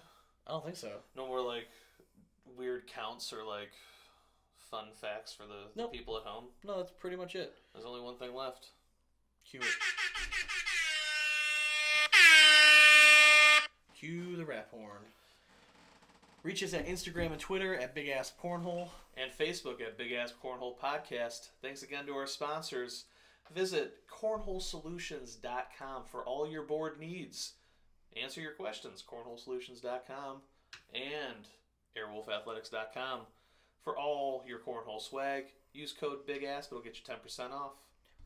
I don't think so. No more like weird counts or like fun facts for the people at home? No, that's pretty much it. There's only one thing left. Cue it. Cue the rap horn. Reach us at Instagram and Twitter at BigAsp Cornhole. And Facebook at BigAsp Cornhole Podcast. Thanks again to our sponsors. Visit cornholesolutions.com for all your board needs. Answer your questions. cornholesolutions.com and airwolfathletics.com for all your cornhole swag. Use code BigAsp. It'll get you 10% off.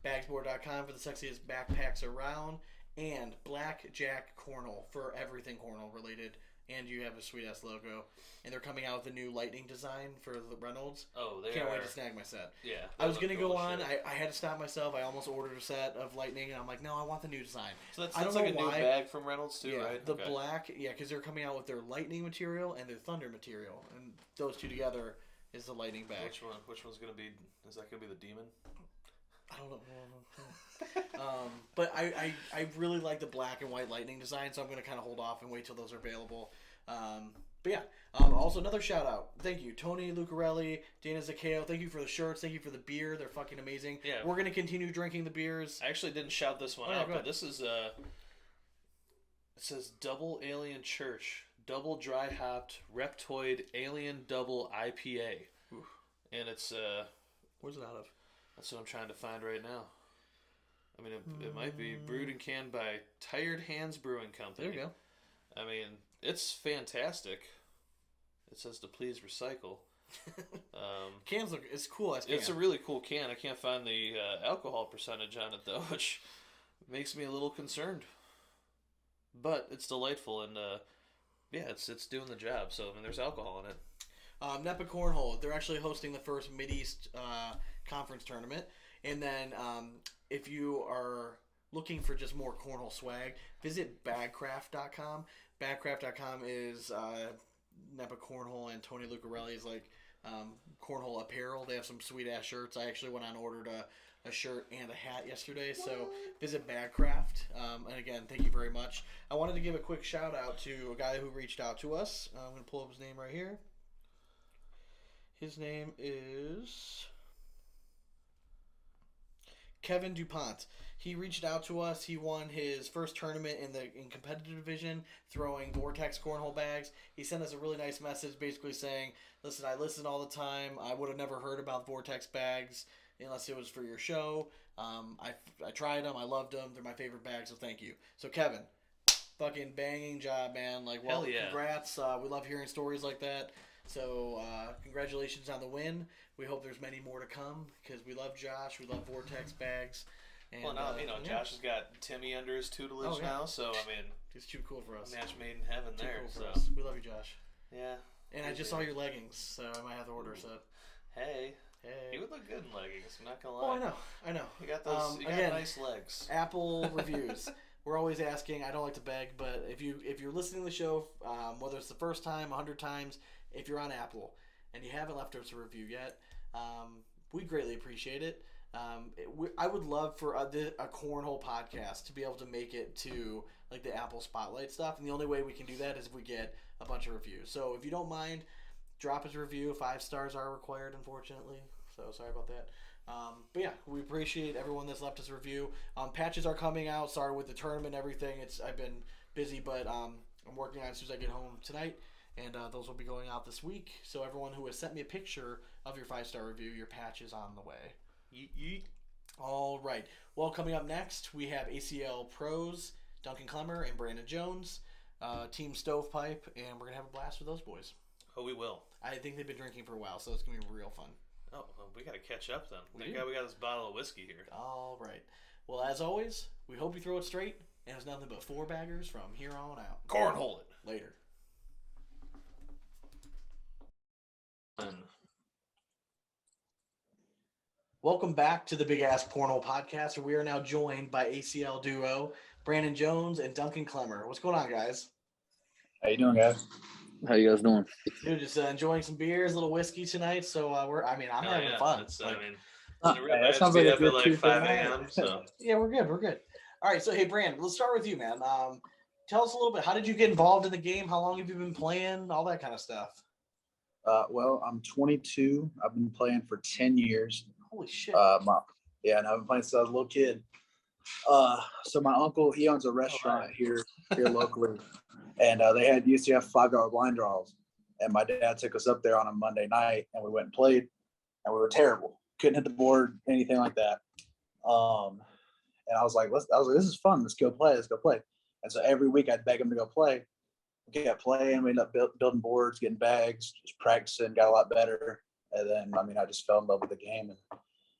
Bagsboard.com for the sexiest backpacks around. And Blackjack Cornhole for everything cornhole related. And you have a sweet ass logo. And they're coming out with a new lightning design for the Reynolds. Oh, they Can't wait to snag my set. Yeah. I was going to go on. I had to stop myself. I almost ordered a set of lightning. And I'm like, no, I want the new design. So that's like a new bag from Reynolds too, right? The black, because they're coming out with their lightning material and their thunder material. And those two together is the lightning bag. Which one's going to be, is that going to be the demon? I don't know. But I really like the black and white lightning design, so I'm going to kind of hold off and wait till those are available. But yeah, also another shout out. Thank you, Tony Lucarelli, Dana Zaccheo. Thank you for the shirts. Thank you for the beer. They're fucking amazing. Yeah. We're going to continue drinking the beers. I actually didn't shout this one out, but this is it says Double Alien Church, Double Dry Hopped Reptoid Alien Double IPA. Ooh. And it's where's it out of? That's what I'm trying to find right now. I mean, it might be brewed and canned by Tired Hands Brewing Company. There you go. I mean, it's fantastic. It says to please recycle. Cans look, it's cool as can. It's a really cool can. I can't find the alcohol percentage on it though, which makes me a little concerned. But it's delightful and it's doing the job. So I mean, there's alcohol in it. NEPA Cornhole. They're actually hosting the first Mideast conference tournament. And then if you are looking for just more cornhole swag, visit bagcraft.com. Bagcraft.com is NEPA Cornhole and Tony Lucarelli's cornhole apparel. They have some sweet ass shirts. I actually went on and ordered a shirt and a hat yesterday. So visit Bagcraft. And again, thank you very much. I wanted to give a quick shout out to a guy who reached out to us. I'm going to pull up his name right here. His name is Kevin DuPont. He reached out to us. He won his first tournament in competitive division throwing Vortex cornhole bags. He sent us a really nice message basically saying, listen, I listen all the time. I would have never heard about Vortex bags unless it was for your show. I tried them. I loved them. They're my favorite bags, so thank you. So Kevin, fucking banging job, man. Hell yeah. Congrats. We love hearing stories like that. So, congratulations on the win. We hope there's many more to come because we love Josh. We love Vortex bags. And, now, Josh has got Timmy under his tutelage now, so, I mean... He's too cool for us. Match made in heaven too there. Cool for so. us. We love you, Josh. Yeah. And I just saw your leggings, so I might have to order a set. Hey. He would look good in leggings, I'm not going to lie. Oh, I know. You got those got nice legs. Apple reviews. We're always asking. I don't like to beg, but if you're listening to the show, whether it's the first time, 100 times, if you're on Apple, and you haven't left us a review yet, we greatly appreciate it. I would love for a cornhole podcast to be able to make it to like the Apple Spotlight stuff, and the only way we can do that is if we get a bunch of reviews. So if you don't mind, drop us a review. 5 stars are required, unfortunately. So sorry about that. But yeah, we appreciate everyone that's left us a review. Patches are coming out. Sorry with the tournament and everything. I've been busy, but I'm working on it as soon as I get home tonight. And those will be going out this week. So everyone who has sent me a picture of your 5-star review, your patch is on the way. Yeet, yeet. All right. Well, coming up next, we have ACL pros Duncan Clemmer and Brandon Jones, Team Stovepipe, and we're going to have a blast with those boys. Oh, we will. I think they've been drinking for a while, so it's going to be real fun. Oh, well, we got to catch up then. Thank God we got this bottle of whiskey here. All right. Well, as always, we hope you throw it straight, and it's nothing but 4 baggers from here on out. Cornhole it. Later. Welcome back to the BigAsp Cornhole podcast, where we are now joined by ACL duo Brandon Jones and Duncan Clemmer. What's going on, guys? How you doing, guys? How you guys doing? Dude, just enjoying some beers, a little whiskey tonight. So I'm having fun. That sounds like a good like 5 a.m. So yeah, we're good. All right, so hey, Brandon, let's start with you, man. Tell us a little bit. How did you get involved in the game? How long have you been playing? All that kind of stuff. Well, I'm 22. I've been playing for 10 years. Holy shit. And I've been playing since I was a little kid. So my uncle, he owns a restaurant here locally, and they used to have $5 blind draws. And my dad took us up there on a Monday night, and we went and played, and we were terrible. Couldn't hit the board, anything like that. And I was like, this is fun. Let's go play. And so every week I'd beg him to go play. We kept playing. We ended up building boards, getting bags, just practicing, got a lot better. And then, I just fell in love with the game. And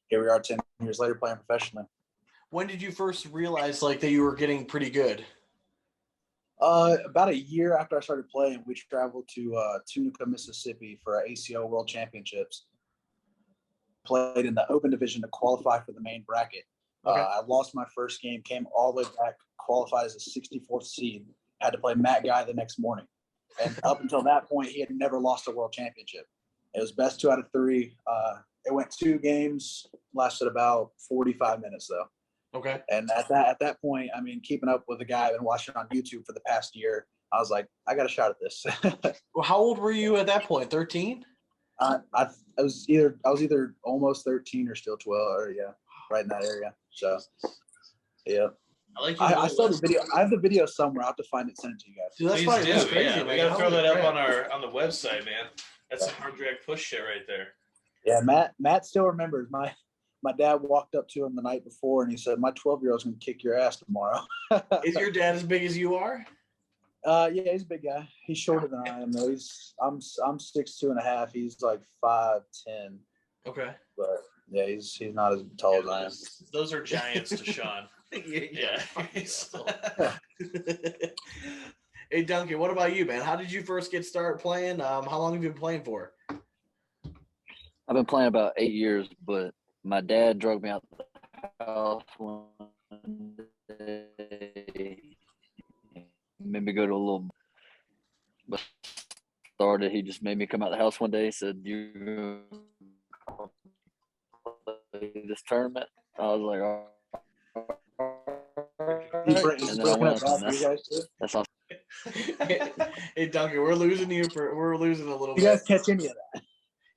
here we are 10 years later playing professionally. When did you first realize that you were getting pretty good? About a year after I started playing, we traveled to Tunica, Mississippi for our ACO World Championships. Played in the open division to qualify for the main bracket. Okay. I lost my first game, came all the way back, qualified as a 64th seed, had to play Matt Guy the next morning. And up until that point, he had never lost a world championship. It was best 2 out of 3. It went 2 games, lasted about 45 minutes though. Okay. And at that point, keeping up with the guy I've been watching on YouTube for the past year, I was like, I got a shot at this. Well, how old were you at that point? 13? I was either almost 13 or still 12, or right in that area. So, yeah. I saw the video. I have the video somewhere. I'll have to find it, send it to you guys. Dude, that's crazy. Yeah, we gotta throw that up on the website, man. That's some hard drag push shit right there. Yeah, Matt still remembers. My dad walked up to him the night before and he said, "My 12-year-old's gonna kick your ass tomorrow." Is your dad as big as you are? Yeah, he's a big guy. He's shorter than I am though. I'm 6'2.5". He's like 5'10". Okay. But yeah, he's not as tall as I am. Those are giants to Sean. Yeah. Hey Duncan, what about you, man? How did you first get started playing? How long have you been playing for? I've been playing about 8 years, but my dad drug me out the house one day, made me go to a little. But started. He just made me come out the house one day. Said, "You play this tournament?" I was like, "Oh." And then I went. That's awesome. Hey Duncan, we're losing a little bit. You guys catch any of that?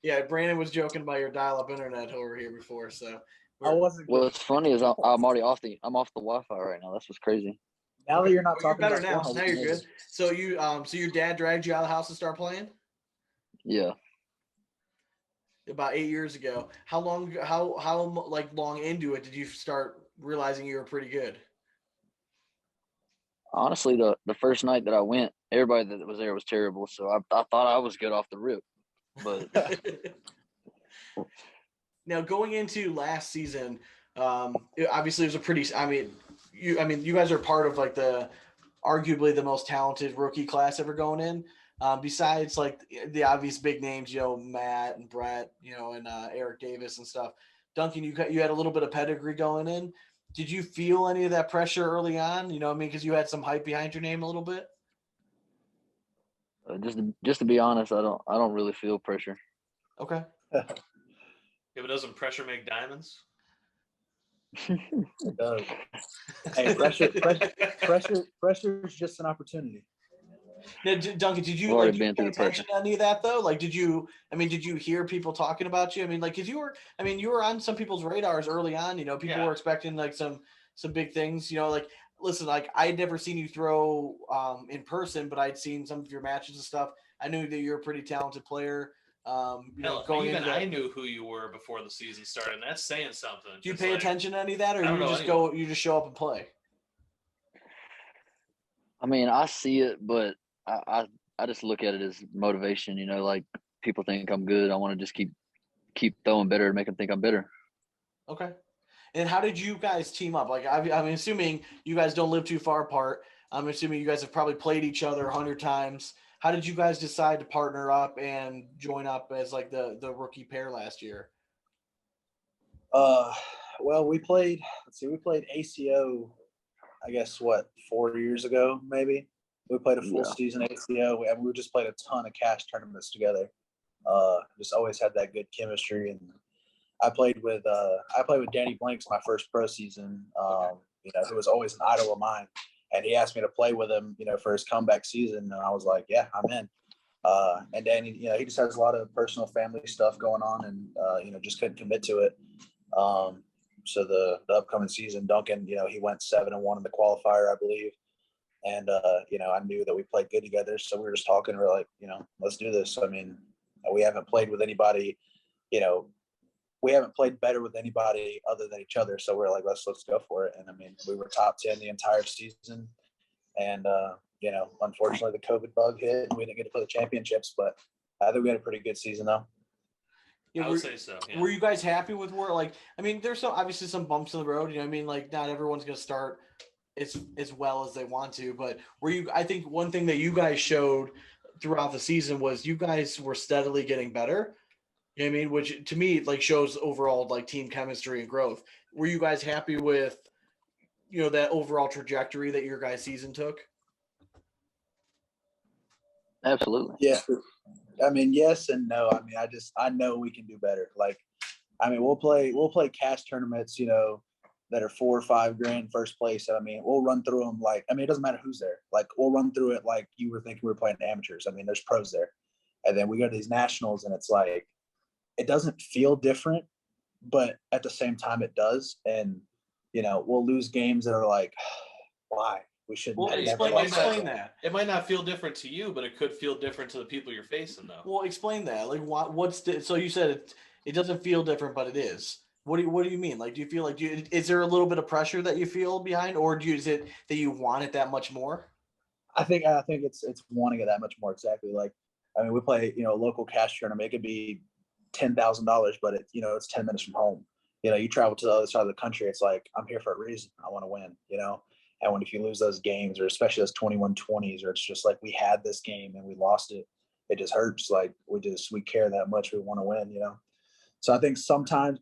Yeah, Brandon was joking about your dial-up internet over here before, so. I wasn't. Well, what's funny is I'm already off the Wi-Fi right now. That's what's crazy. Now that you're not talking better about now. Now you're good. So so your dad dragged you out of the house to start playing? Yeah. About 8 years ago. How long into it did you start realizing you were pretty good? Honestly, the first night that I went, everybody that was there was terrible. So I thought I was good off the rip. But now going into last season, obviously it was a pretty. You guys are part of like arguably the most talented rookie class ever going in. Besides like the obvious big names, Matt and Brett, and Eric Davis and stuff. Duncan, you had a little bit of pedigree going in. Did you feel any of that pressure early on? Because you had some hype behind your name a little bit. Just to be honest, I don't really feel pressure. Okay. If it doesn't pressure make diamonds. It does. Hey, pressure is just an opportunity. Now, Duncan, did you pay attention to any of that though? Like, did you hear people talking about you? I mean, like, cause you were on some people's radars early on, people were expecting like some big things, like, listen, like I'd never seen you throw in person, but I'd seen some of your matches and stuff. I knew that you're a pretty talented player. I knew who you were before the season started, and that's saying something. Do you pay attention to any of that, or you just show up and play? I mean, I see it, but I just look at it as motivation. Like people think I'm good. I want to just keep throwing better and make them think I'm better. Okay. And how did you guys team up? Like, I'm assuming you guys don't live too far apart. I'm assuming you guys have probably played each other 100 times. How did you guys decide to partner up and join up as like the rookie pair last year? Well, we played ACO, I guess 4 years ago, maybe. We played a full season ACO, and we just played a ton of cash tournaments together. Just always had that good chemistry, and I played with Danny Blanks my first pro season. Who was always an idol of mine, and he asked me to play with him, for his comeback season, and I was like, yeah, I'm in. And Danny, he just has a lot of personal family stuff going on, and just couldn't commit to it. So the upcoming season, Duncan, he went 7-1 in the qualifier, I believe. And, I knew that we played good together. So we were just talking. We're like, let's do this. I mean, we haven't played with anybody, we haven't played better with anybody other than each other. So we're like, let's go for it. And I mean, we were top 10 the entire season. And, unfortunately the COVID bug hit and we didn't get to play the championships, but I think we had a pretty good season though. Yeah, I would say so. Yeah. Were you guys happy with where, like, I mean, there's obviously some bumps in the road, like not everyone's going to start as well as they want to, but I think one thing that you guys showed throughout the season was you guys were steadily getting better. You know what I mean? Which to me, like, shows overall like team chemistry and growth. Were you guys happy with, that overall trajectory that your guys' season took? Absolutely. Yeah. I mean, yes and no. I mean, I know we can do better. Like, I mean, we'll play cash tournaments, that are $4 or $5 grand first place. And I mean, we'll run through them. Like, I mean, it doesn't matter who's there. Like, we'll run through it like you were thinking we were playing amateurs. I mean, there's pros there. And then we go to these nationals and it's like, it doesn't feel different, but at the same time it does. And, we'll lose games that are like, why? We shouldn't. Well, explain that. It might not feel different to you, but it could feel different to the people you're facing, though. Well, explain that. Like, so you said it doesn't feel different, but it is. What do you mean? Like, do you feel like is there a little bit of pressure that you feel behind, or is it that you want it that much more? I think it's wanting it that much more. Exactly. Like, I mean, we play, a local cash tournament. It could be $10,000, but it's 10 minutes from home. You travel to the other side of the country. It's like, I'm here for a reason. I want to win, And when if you lose those games, or especially those 21-20s, or it's just like we had this game and we lost it, it just hurts. Like we care that much. We want to win, So I think sometimes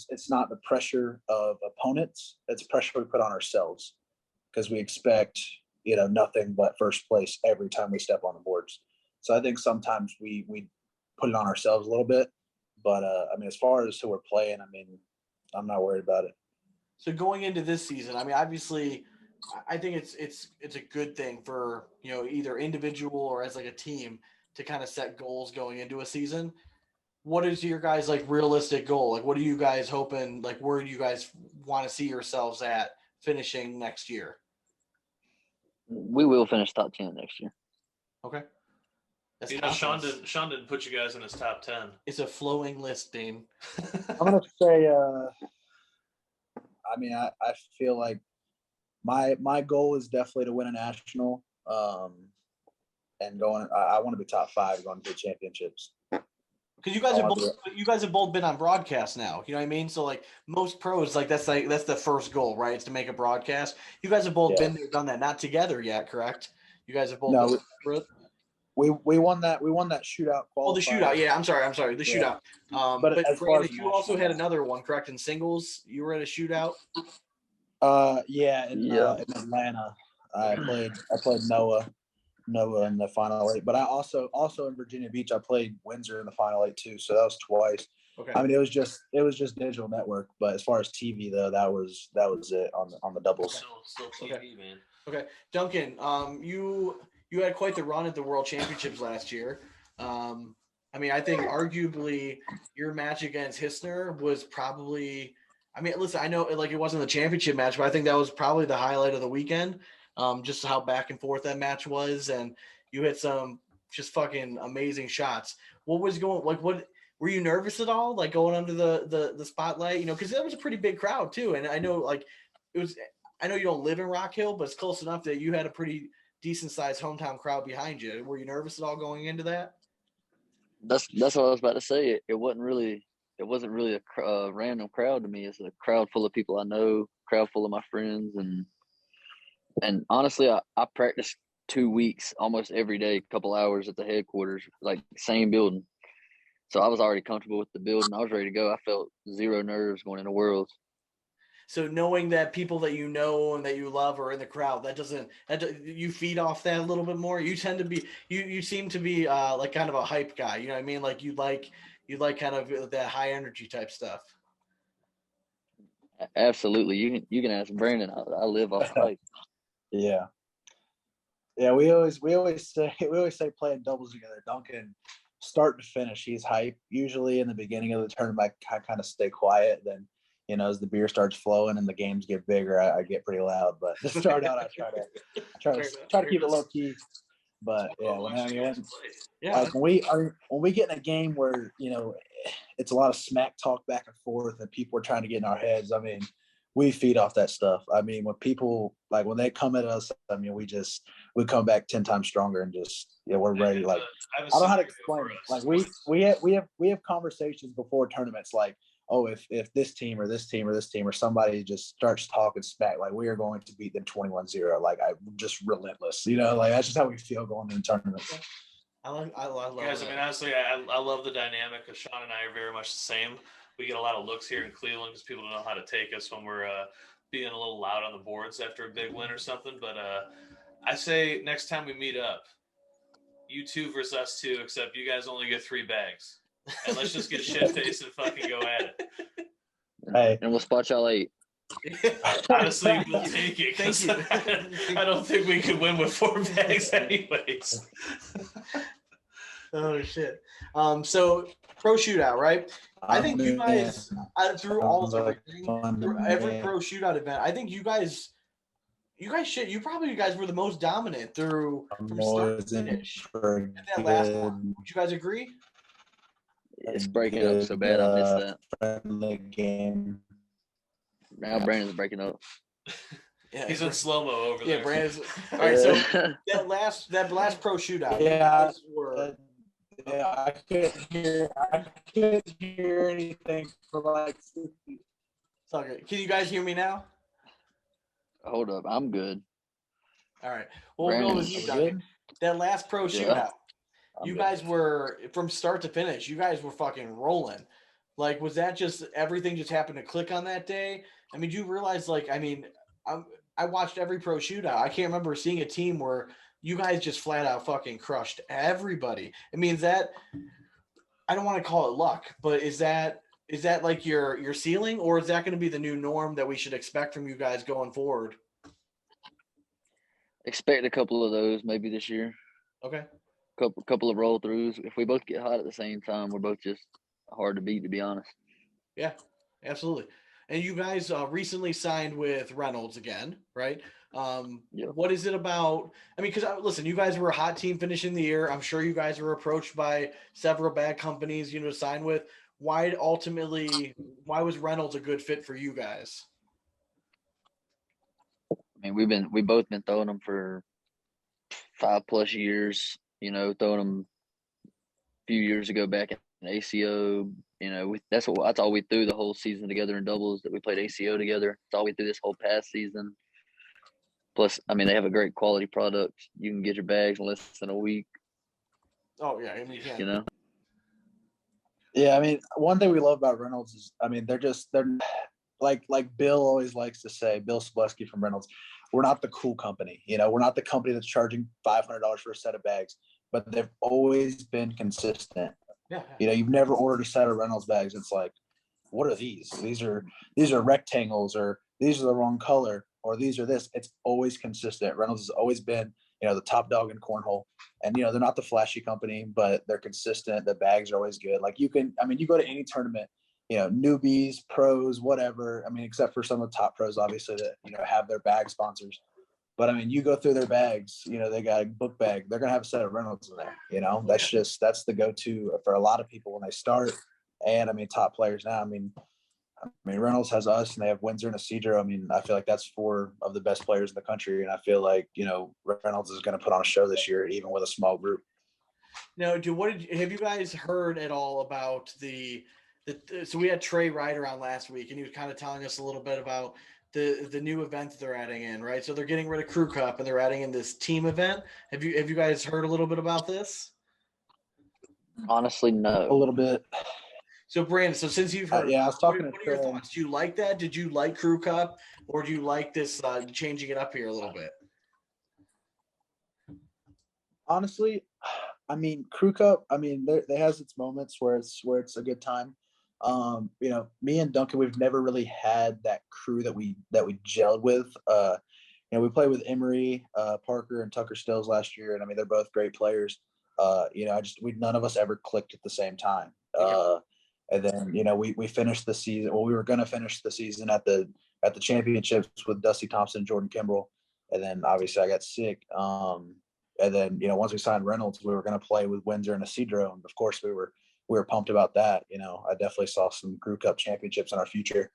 it's not the pressure of opponents. It's pressure we put on ourselves because we expect, nothing but first place every time we step on the boards. So I think sometimes we put it on ourselves a little bit. But I mean, as far as who we're playing, I mean, I'm not worried about it. So going into this season, I mean, obviously, I think it's a good thing for, either individual or as like a team to kind of set goals going into a season. What is your guys' like realistic goal? Like, what are you guys hoping? Like, where do you guys want to see yourselves at finishing next year? We will finish top 10 next year. Okay. Sean didn't put you guys in his top 10. It's a flowing list, Dane. I'm gonna say, I mean, I feel like my goal is definitely to win a national, and I want to be top 5 going to the championships. Because you guys have both been on broadcast now. You know what I mean? So like most pros, like that's the first goal, right? It's to make a broadcast. You guys have both been there, done that. Not together yet, correct? You guys have both. No, we won that shootout qualifier. Oh, the shootout. Yeah, I'm sorry. The shootout. But as Brandon, you also had another one, correct? In singles, you were at a shootout. In Atlanta, I played Noah, Noah in the Final 8. But I also in Virginia Beach, I played Windsor in the Final 8 too. So that was twice. Okay. I mean, it was just digital network. But as far as TV though, that was it on the doubles. Still TV, man. Okay, Duncan, you had quite the run at the World Championships last year. I mean, I think arguably your match against Hissner was probably. I mean, listen, I know like it wasn't the championship match, but I think that was probably the highlight of the weekend. Just how back and forth that match was, and you hit some just fucking amazing shots. What was going like? What were you nervous at all? Like going under the spotlight, you know, because that was a pretty big crowd too, and I know like it was. I know you don't live in Rock Hill, but it's close enough that you had a pretty decent sized hometown crowd behind you. Were you nervous at all going into that? That's what I was about to say. It wasn't really a random crowd to me. It's a crowd full of people I know, crowd full of my friends, and honestly, I practiced 2 weeks almost every day, a couple hours at the headquarters, like same building. So I was already comfortable with the building. I was ready to go. I felt zero nerves going into Worlds. So knowing that people that you know and that you love are in the crowd, you feed off that a little bit more. You tend to be, you seem to be like kind of a hype guy. You know what I mean? Like you like kind of that high energy type stuff. Absolutely. You can ask Brandon. I live off hype. Yeah. We always say playing doubles together. Duncan, start to finish, he's hype. Usually in the beginning of the tournament, I kind of stay quiet. Then, you know, as the beer starts flowing and the games get bigger, I get pretty loud. But to start out, I try to keep it low key. But yeah, when we get in a game where, you know, it's a lot of smack talk back and forth and people are trying to get in our heads, I mean, we feed off that stuff. I mean, when people like when they come at us, I mean, we come back 10 times stronger and just we're ready. Like I don't know how to explain it. Like we have conversations before tournaments like, oh, if this team or this team or this team or somebody just starts talking smack, like we are going to beat them 21-0. Like I'm just relentless, you know, like that's just how we feel going into tournaments. I love guys. I mean, honestly, I love the dynamic because Sean and I are very much the same. We get a lot of looks here in Cleveland because people don't know how to take us when we're being a little loud on the boards after a big win or something. But I say next time we meet up, you two versus us two, except you guys only get 3 bags. And let's just get shit-faced and fucking go at it. Hey. And we'll spot y'all 8. Honestly, we'll take it. Thank you. I don't think we could win with 4 bags anyways. Oh, shit. So, pro shootout, right? I think you guys, through every pro shootout event, I think you guys were the most dominant from start to finish. And that last one, would you guys agree? It's breaking up so bad. I missed that. Friendly game. Now Brandon's breaking up. Yeah, he's in slow-mo over there. Yeah, Brandon's. All right, so that last pro shootout. Yeah, I couldn't hear anything for like. It's all good. Can you guys hear me now? Hold up, I'm good. All right. Well, we'll go with you, Duncan. That last pro shootout. You guys were, from start to finish, you guys were fucking rolling. Like, was that just everything just happened to click on that day? I mean, do you realize, like, I mean, I watched every pro shootout. I can't remember seeing a team where you guys just flat out fucking crushed everybody. I mean, I don't want to call it luck, but is that like your ceiling, or is that going to be the new norm that we should expect from you guys going forward? Expect a couple of those maybe this year. Okay. Couple of roll throughs. If we both get hot at the same time, we're both just hard to beat, to be honest. Yeah, absolutely. And you guys recently signed with Reynolds again, right? Yep. What is it about? I mean, because listen, you guys were a hot team finishing the year. I'm sure you guys were approached by several bad companies, to sign with. Why was Reynolds a good fit for you guys? I mean, we've both been throwing them for 5+ years. Throwing them a few years ago back in ACO. That's all we threw the whole season together in doubles, that we played ACO together. That's all we threw this whole past season. Plus, I mean, they have a great quality product. You can get your bags in less than a week. Oh yeah, I mean, you can. Yeah, I mean, one thing we love about Reynolds is, I mean, they're like Bill always likes to say, Bill Spleski from Reynolds, we're not the cool company. You know, we're not the company that's charging $500 for a set of bags, but they've always been consistent. Yeah. You know, you've never ordered a set of Reynolds bags. It's like, what are these? These are rectangles, or these are the wrong color, or these are this. It's always consistent. Reynolds has always been, you know, the top dog in cornhole. And, you know, they're not the flashy company, but they're consistent. The bags are always good. Like you go to any tournament, you know, newbies, pros, whatever. I mean, except for some of the top pros, obviously, that, you know, have their bag sponsors. But I mean, you go through their bags, you know, they got a book bag. They're going to have a set of Reynolds in there. You know, that's the go-to for a lot of people when they start. And I mean, top players now. I mean, Reynolds has us, and they have Windsor and Isidro. I mean, I feel like that's 4 of the best players in the country. And I feel like, you know, Reynolds is going to put on a show this year, even with a small group. Now, have you guys heard at all about so we had Trey Ryder on last week, and he was kind of telling us a little bit about the new event that they're adding in, right? So they're getting rid of Crew Cup, and they're adding in this team event. Have you guys heard a little bit about this? Honestly, no. A little bit. So Brandon, since you've heard, I was talking what are your thoughts? Do you like that? Did you like Crew Cup, or do you like this changing it up here a little bit? Honestly, I mean, Crew Cup, I mean, there has its moments where it's a good time. You know, me and Duncan, we've never really had that crew that we gelled with. You know, we played with Emery, Parker, and Tucker Stills last year, and I mean, they're both great players. You know, none of us ever clicked at the same time. And then, you know, we finished the season. Well, we were going to finish the season at the championships with Dusty Thompson and Jordan Kimbrell. And then obviously I got sick. And then, you know, once we signed Reynolds, we were going to play with Windsor and Isidro. And of course we were pumped about that. You know, I definitely saw some Crew Cup championships in our future.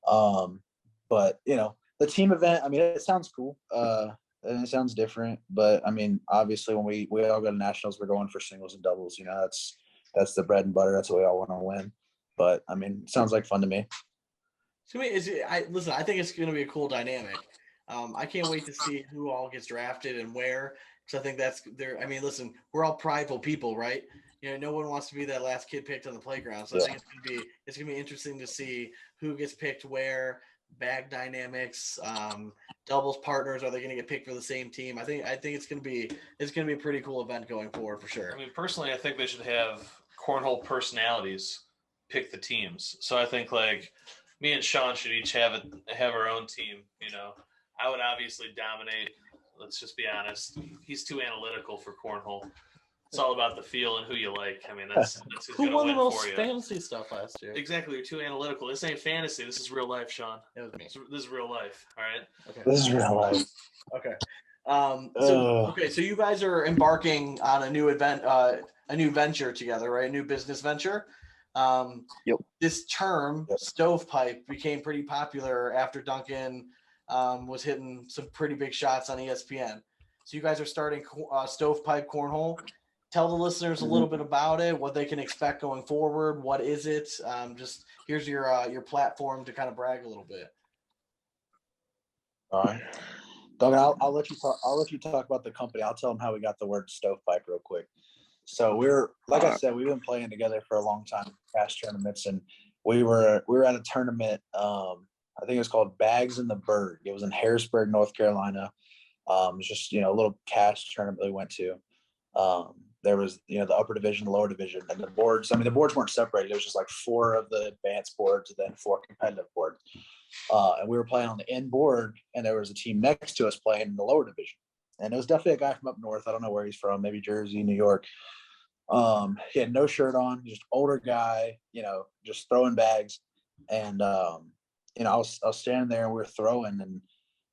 But, you know, the team event, I mean, it sounds cool. And it sounds different, but I mean, obviously when we all go to nationals, we're going for singles and doubles. You know, that's the bread and butter. That's what we all want to win. But I mean, it sounds like fun to me. To me, listen, I think it's going to be a cool dynamic. I can't wait to see who all gets drafted and where, because I think that's there. I mean, listen, we're all prideful people, right? You know, no one wants to be that last kid picked on the playground. So I think it's gonna be interesting to see who gets picked where, bag dynamics, doubles partners. Are they going to get picked for the same team? I think it's going to be a pretty cool event going forward for sure. I mean, personally, I think they should have cornhole personalities pick the teams. So I think like me and Sean should each have our own team. You know, I would obviously dominate. Let's just be honest. He's too analytical for cornhole. It's all about the feel and who you like. I mean, that's who's who gonna won win the most for you. fantasy stuff last year. Exactly, you're too analytical. This ain't fantasy. This is real life, Sean. It was me. This is real life. All right. Okay. This is real life. Okay. So you guys are embarking on a new event, a new venture together, right? A new business venture. Yep. This term, Stovepipe, became pretty popular after Duncan was hitting some pretty big shots on ESPN. So you guys are starting Stovepipe Cornhole. Tell the listeners a little bit about it, what they can expect going forward. What is it? Just here's your platform to kind of brag a little bit. All right, Doug, I'll let you talk. I'll let you talk about the company. I'll tell them how we got the word Stovepipe real quick. So like I said, we've been playing together for a long time, past tournaments, and we were at a tournament. I think it was called Bags in the Berg. It was in Harrisburg, North Carolina. It was just, you know, a little cash tournament we went to. There was, you know, the upper division, the lower division, and the boards. I mean, the boards weren't separated. It was just like 4 of the advanced boards and then 4 competitive boards. And we were playing on the end board, and there was a team next to us playing in the lower division. And it was definitely a guy from up north. I don't know where he's from, maybe Jersey, New York. He had no shirt on, just older guy, you know, just throwing bags. And, you know, I was standing there and we were throwing, and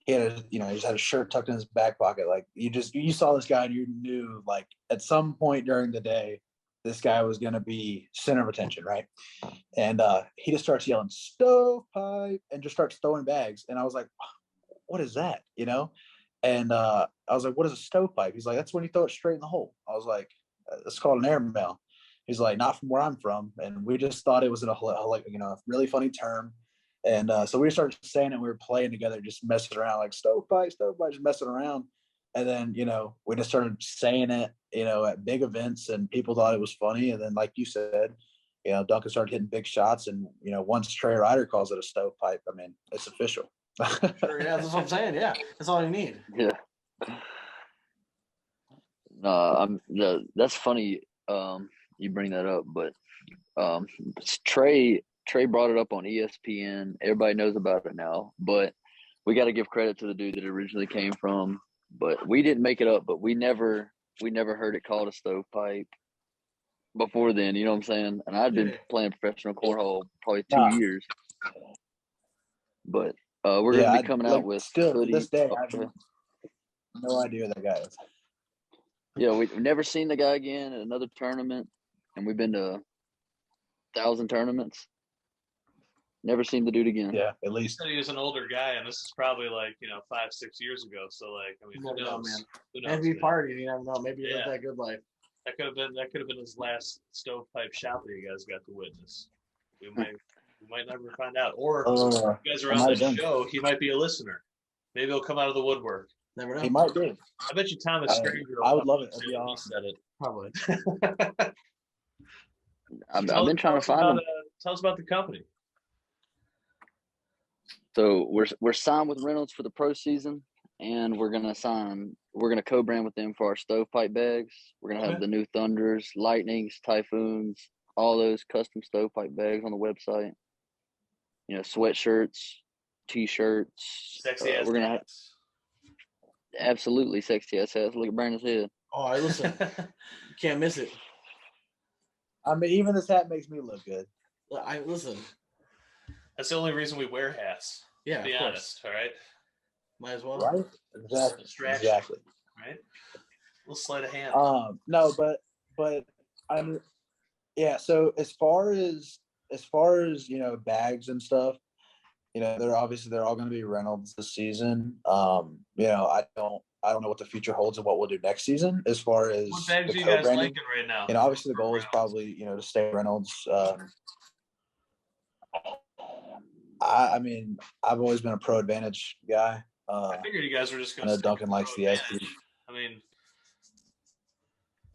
he had he just had a shirt tucked in his back pocket. Like you saw this guy and you knew like at some point during the day, this guy was going to be center of attention. Right. And, he just starts yelling Stovepipe and just starts throwing bags. And I was like, what is that? You know? And, I was like, what is a stovepipe? He's like, that's when you throw it straight in the hole. I was like, it's called an airmail. He's like, not from where I'm from. And we just thought it was a really funny term. And so we started saying it. We were playing together, just messing around, like stovepipe, just messing around. And then, you know, we just started saying it, you know, at big events, and people thought it was funny. And then, like you said, Duncan started hitting big shots, and once Trey Ryder calls it a stovepipe, I mean, it's official. Sure, yeah, that's what I'm saying. Yeah, that's all you need. Yeah. That's funny. You bring that up, but Trey brought it up on ESPN. Everybody knows about it now, but we got to give credit to the dude that it originally came from. But we didn't make it up, but we never heard it called a stovepipe before then. You know what I'm saying? And I'd been playing professional cornhole probably 2 years. But we're gonna be coming out with still hoodies. to this day. I have no idea who that guy is. Yeah, we've never seen the guy again at another tournament, and we've been to 1,000 tournaments. Never seen the dude again. Yeah, at least. He was an older guy, and this is probably 5-6 years ago. So I mean, who knows? Man. Who knows? Every party, you never know. Maybe he lived Yeah. that good life. That could have been his last stovepipe shot that you guys got to witness. We might never find out. Or if you guys are on this show, he might be a listener. Maybe he'll come out of the woodwork. Never know. He might be. I bet you Thomas Stranger. I would love it. That'd be awesome. Said it. Probably. I've been trying to find him. Tell us about the company. So we're signed with Reynolds for the pro season, and we're gonna co-brand with them for our stovepipe bags. We're gonna have the new Thunders, Lightnings, Typhoons, all those custom stovepipe bags on the website. Sweatshirts, t-shirts. Sexy ass. We're gonna have absolutely sexy ass. Look at Brandon's head. Oh, listen, you can't miss it. I mean, even this hat makes me look good. Listen. That's the only reason we wear hats. Yeah, to be honest. All right. Might as well. Right? Exactly. Right. We'll sleight of hand. No, but I mean, yeah. So as far as bags and stuff, they're all going to be Reynolds this season. I don't know what the future holds and what we'll do next season as far as what bags the are you guys co-branding. liking right now? Obviously the goal is probably to stay Reynolds. I mean, I've always been a Pro Advantage guy. I figured you guys were just going to. to. Duncan likes the SP. I mean,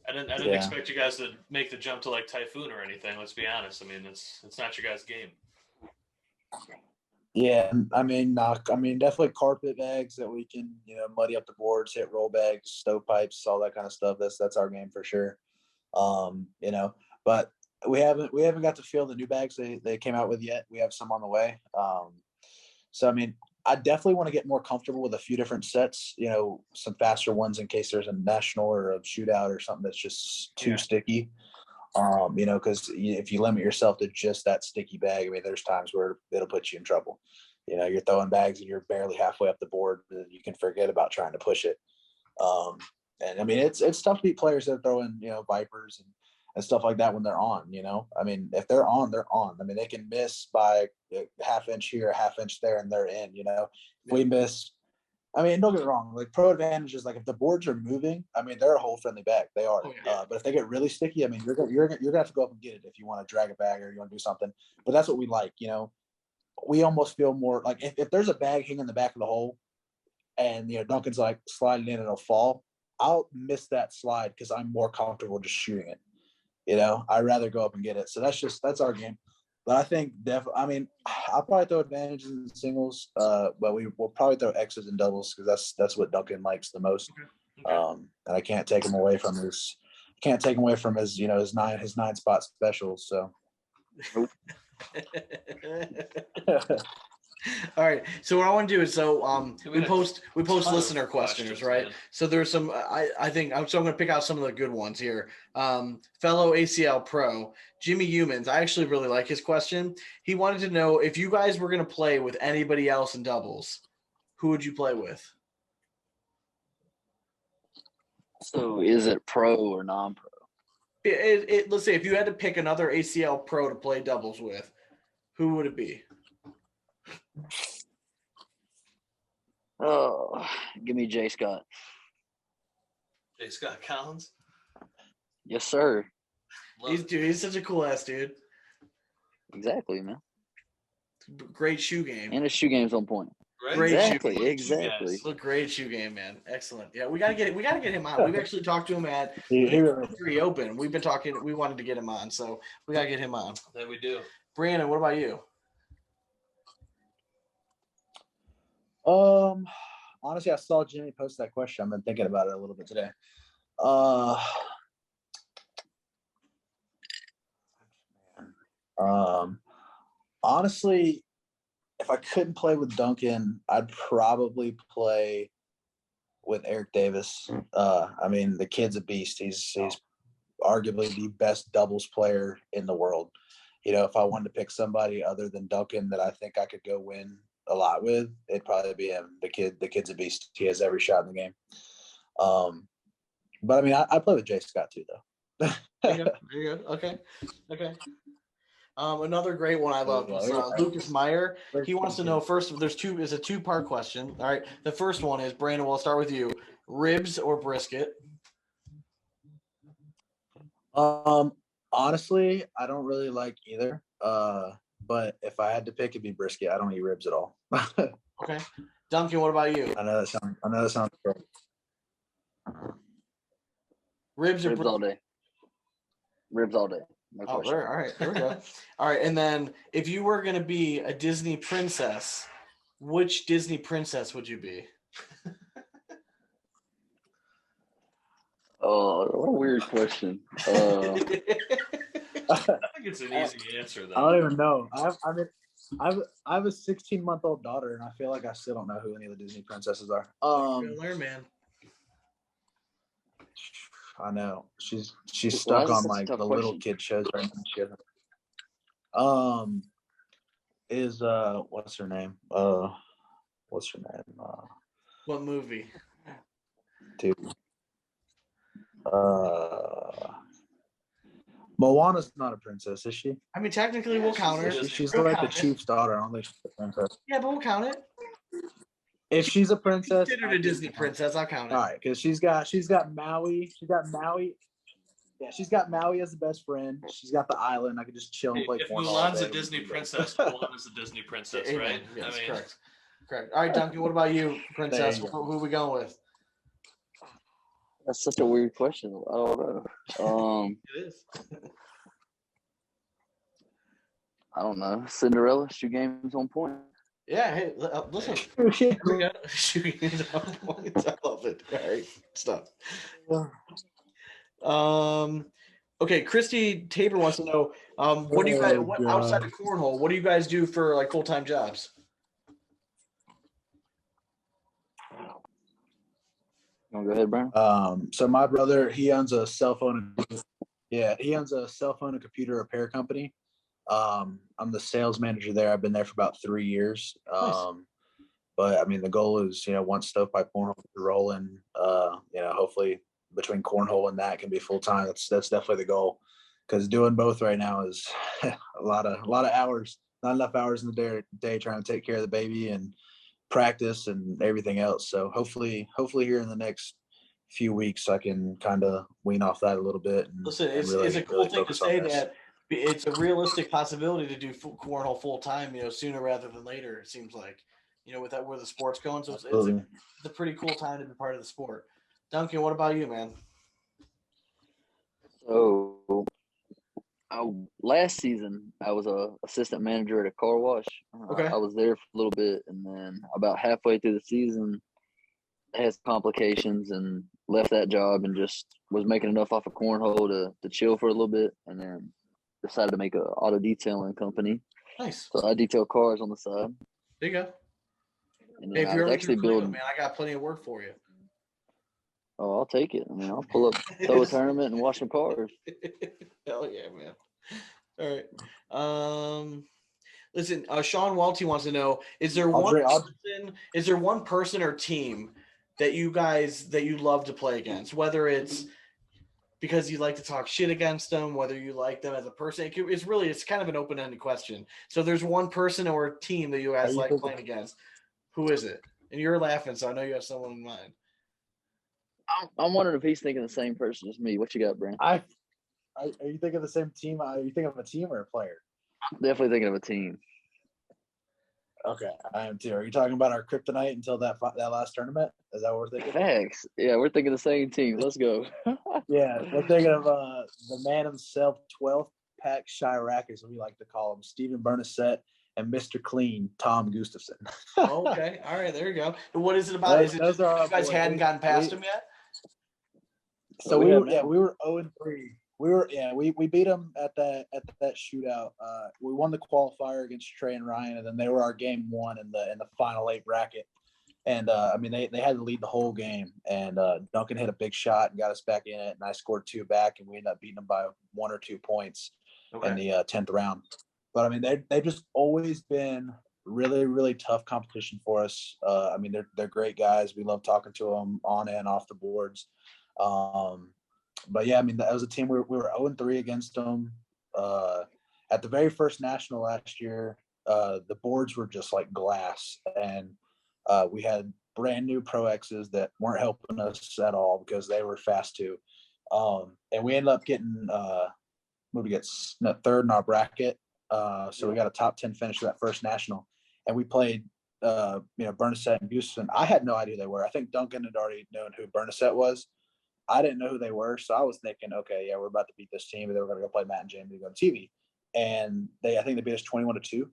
I didn't expect you guys to make the jump to Typhoon or anything. Let's be honest. I mean, it's not your guys' game. Yeah, I mean, definitely carpet bags that we can, muddy up the boards, hit roll bags, stovepipes, all that kind of stuff. That's our game for sure. But we haven't got to feel the new bags they came out with yet. We have some on the way. So I mean, I definitely want to get more comfortable with a few different sets. Some faster ones in case there's a national or a shootout or something that's just too sticky. Because if you limit yourself to just that sticky bag, I mean, there's times where it'll put you in trouble. You're throwing bags and you're barely halfway up the board, and you can forget about trying to push it. And I mean, it's tough to beat players that are throwing, Vipers and stuff like that when they're on. I mean, if they're on, they're on. I mean, they can miss by a half inch here, a half inch there, and they're in. If we miss. I mean, don't get me wrong. Pro Advantage is if the boards are moving, I mean, they're a hole friendly bag. They are. But if they get really sticky, I mean, you're gonna have to go up and get it if you want to drag a bag or you want to do something. But that's what we like. We almost feel more if there's a bag hanging in the back of the hole, and Duncan's sliding in and it'll fall, I'll miss that slide because I'm more comfortable just shooting it. I'd rather go up and get it. So that's our game. But I think I'll probably throw advantages in singles, but we'll probably throw X's and doubles because that's what Duncan likes the most. Okay. And I can't take him away from his his 9 spot specials. So. All right. So what I want to do is we post listener questions, right? Man. So there's some I think I'm going to pick out some of the good ones here. Fellow ACL pro Jimmy Humans, I actually really like his question. He wanted to know if you guys were going to play with anybody else in doubles, who would you play with? So is it pro or non-pro? Let's say if you had to pick another ACL pro to play doubles with, who would it be? Oh, give me Jay Scott. Jay Scott Collins? Yes, sir. He's such a cool ass dude. Exactly, man. Great shoe game. And his shoe game's on point. right? Great Exactly. Look great shoe game, man. Excellent. Yeah, we gotta get him on. We've actually talked to him at Here, Free Open. We've been talking. We wanted to get him on, so we gotta get him on. That we do. Brandon, what about you? Honestly, I saw Jimmy post that question. I've been thinking about it a little bit today. Honestly, if I couldn't play with Duncan, I'd probably play with Eric Davis. I mean, the kid's a beast. He's arguably the best doubles player in the world. You know, if I wanted to pick somebody other than Duncan that I think I could go win a lot with, it'd probably be him. The kid's a beast. He has every shot in the game. But I mean, I play with Jay Scott too, though. There you go. Okay. Another great one I love was Lucas Meyer. He wants to know first. It's a two-part question. All right. The first one is, Brandon, we'll start with you. Ribs or brisket? Honestly, I don't really like either. But if I had to pick, it'd be brisket. I don't eat ribs at all. Okay. Duncan, what about you? I know that sounds great. Ribs or all day. Ribs all day. No all question. right. There we go. All right. And then if you were going to be a Disney princess, which Disney princess would you be? Oh, what a weird question. I think it's an easy answer, though. I don't even know. I have a 16-month-old daughter, and I feel like I still don't know who any of the Disney princesses are. Learn, man. I know she's stuck on like the question? little kid shows right now. Is what's her name? What movie? Dude. Moana's not a princess, is she? I mean, technically, we'll count her. She's We'll like the count chief's daughter. I don't think she's a princess. Yeah, but we'll count it. If she's a princess, Considered a Disney princess, I'll count it. all right, because she's got Maui. She's got Maui. Yeah, she's got Maui as the best friend. She's got the island. I could just chill and play If cornhole all Mulan's day. a Disney princess, Mulan is a Disney princess, Amen. right? Yes, I mean, correct. All right, Duncan, what about you, princess? There you Who are we going with? That's such a weird question. I don't know. It is. I don't know. Cinderella, shoe game's on point. Yeah, hey, listen. Shooting is on point. I love it. All right, stop. Okay, Christy Tabor wants to know, what do you guys, outside of cornhole, what do you guys do for like full-time jobs? Go ahead, Brian. So my brother, he owns a cell phone. Yeah, he owns a cell phone and computer repair company. I'm the sales manager there. I've been there for about 3 years. Nice. But I mean, the goal is, once Stovepipe Cornhole is rolling, hopefully between cornhole and that can be full time. That's definitely the goal. Because doing both right now is a lot of hours, not enough hours in the day trying to take care of the baby and practice and everything else. So hopefully here in the next few weeks I can kind of wean off that a little bit. And, Listen, it's a cool thing to say that it's a realistic possibility to do cornhole full time, sooner rather than later. It seems like, with that where the sport's going. So it's a pretty cool time to be part of the sport. Duncan, what about you, man? So, last season I was a assistant manager at a car wash. Okay. I was there for a little bit, and then about halfway through the season, I had some complications and left that job and just was making enough off of cornhole to chill for a little bit, and then decided to make an auto detailing company. Nice. So I detail cars on the side. There you go. And Hey, if you're actually building, man, I got plenty of work for you. Oh, I'll take it. I mean, I'll pull up, throw a tournament, and watch some cars. Hell yeah, man! All right. Listen, Sean Walty wants to know: Is there one person or team that you love to play against? Whether it's because you like to talk shit against them, whether you like them as a person, it's kind of an open-ended question. So there's one person or a team that you guys like playing against. Who is it? And you're laughing, so I know you have someone in mind. I'm wondering if he's thinking the same person as me. What you got, Brent? Are you thinking of the same team? Are you thinking of a team or a player? I'm definitely thinking of a team. Okay, I am too. Are you talking about our kryptonite until that last tournament? Is that what we're thinking? Facts. Yeah, we're thinking the same team. Let's go. Yeah, we're thinking of the man himself, 12th pack Chirac, as we like to call him, Stephen Bernasette, and Mr. Clean, Tom Gustafson. Okay, all right, there you go. And what is it about? Is it just, you guys hadn't gotten past him yet? So we were 0-3. We beat them at that shootout. We won the qualifier against Trey and Ryan, and then they were our game one in the final 8 bracket. And I mean, they had to lead the whole game. And Duncan hit a big shot and got us back in it, and I scored 2 back, and we ended up beating them by 1 or 2 points in the 10th round. But I mean, they've just always been really, really tough competition for us. I mean, they're great guys. We love talking to them on and off the boards. But yeah, I mean, that was a team we were 0-3 against them. At the very first national last year, the boards were just like glass, and we had brand new Pro X's that weren't helping us at all because they were fast too. And we ended up getting moved to get third in our bracket. So we got a top 10 finish of that first national, and we played Bernasette and Gustafson. I had no idea who they were. I think Duncan had already known who Bernasette was. I didn't know who they were, so I was thinking, okay, yeah, we're about to beat this team, and they were going to go play Matt and Jamie to go to TV. And I think they beat us 21-2.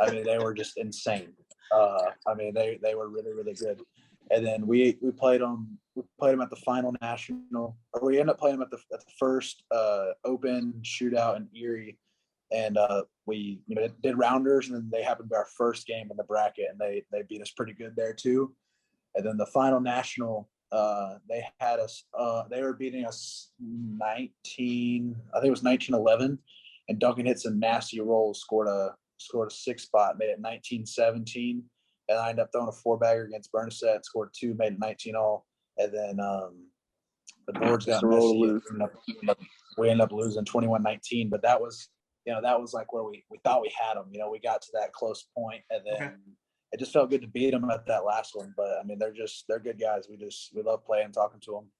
I mean, they were just insane. I mean, they were really, really good. And then we played them. We played them at the final national, or we ended up playing them at the first open shootout in Erie. And we did rounders, and then they happened to be our first game in the bracket, and they beat us pretty good there too. And then the final national, they had us. They were beating us 19. I think it was 19-11, and Duncan hit some nasty rolls, scored a 6 spot, made it 19-17, and I ended up throwing a 4-bagger against Bernasette, scored 2, made it 19-all, and then the boards got messy. We ended up losing 21-19, but that was like where we thought we had them. We got to that close point, and then it just felt good to beat them at that last one. But I mean, they're good guys. We love playing and talking to them.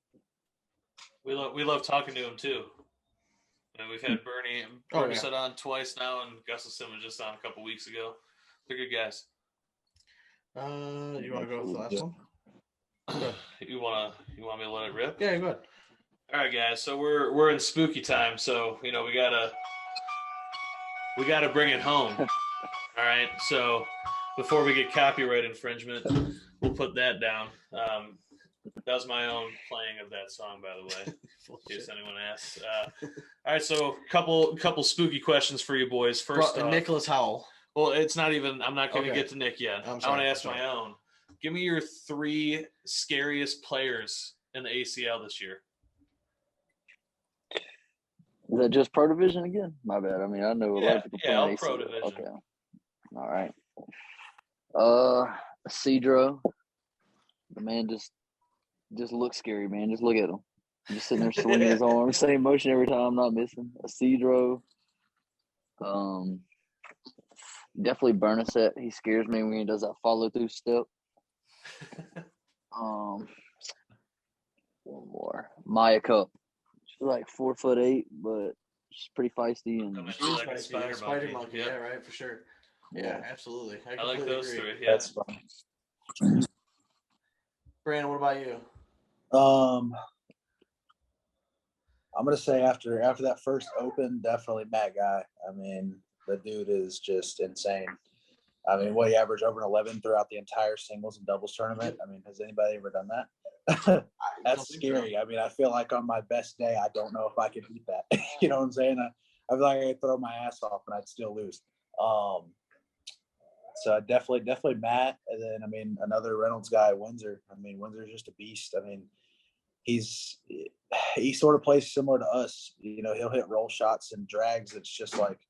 We love talking to them too. And we've had Bernie Bernasette on twice now, and Gustafson was just on a couple weeks ago. They're good guys. You want to go with the last one? You want me to let it rip? Yeah, go ahead. All right, guys. So we're in spooky time, so we gotta bring it home. All right. So before we get copyright infringement, we'll put that down. That was my own playing of that song, by the way, in case anyone asks. All right, so couple spooky questions for you boys. First, Nicholas Howell. Well, it's not even. I'm not going to get to Nick yet. I want to ask my own. Give me your 3 scariest players in the ACL this year. Is that just Pro Division again? My bad. I mean, I know a lot of people playing Pro Division. Okay. All right. Cedro. The man just looks scary, man. Just look at him. Just sitting there swinging his arms, same motion every time, not missing. Cedro. Definitely Bernasette. He scares me when he does that follow through step. One more. Maya Cup. She's like 4'8", but she's pretty feisty and she's like a spider monkey. Yeah, right, for sure. Yeah, absolutely. I like those agree. 3. Yeah, that's fun. Brandon, what about you? I'm gonna say after that first open, definitely Matt Guy. I mean, the dude is just insane. I mean, what he averaged over an 11 throughout the entire singles and doubles tournament. I mean, has anybody ever done that? That's scary. I mean, I feel like on my best day, I don't know if I could beat that. You know what I'm saying? I feel like I could throw my ass off and I'd still lose. So definitely Matt. And then, I mean, another Reynolds guy, Windsor. I mean, Windsor's just a beast. I mean, he sort of plays similar to us. He'll hit roll shots and drags. It's just like,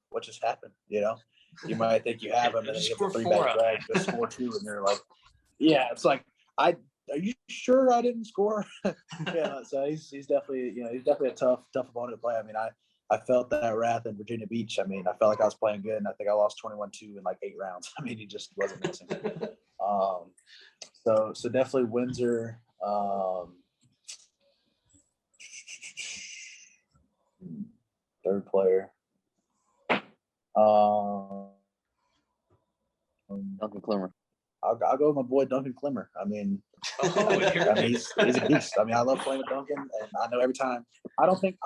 what just happened? You might think you have him, and then you get the 3-back drag, just score 2, and you're like, yeah, it's like, are you sure I didn't score? Yeah, so he's definitely, he's definitely a tough opponent to play. I mean, I felt that wrath in Virginia Beach. I mean, I felt like I was playing good, and I think I lost 21-2 in like 8 rounds. I mean, he just wasn't missing. So definitely Windsor. Third player. Duncan Clemmer. I'll go with my boy Duncan Clemmer. I mean, he's a beast. I mean, I love playing with Duncan, and I know every time. I don't think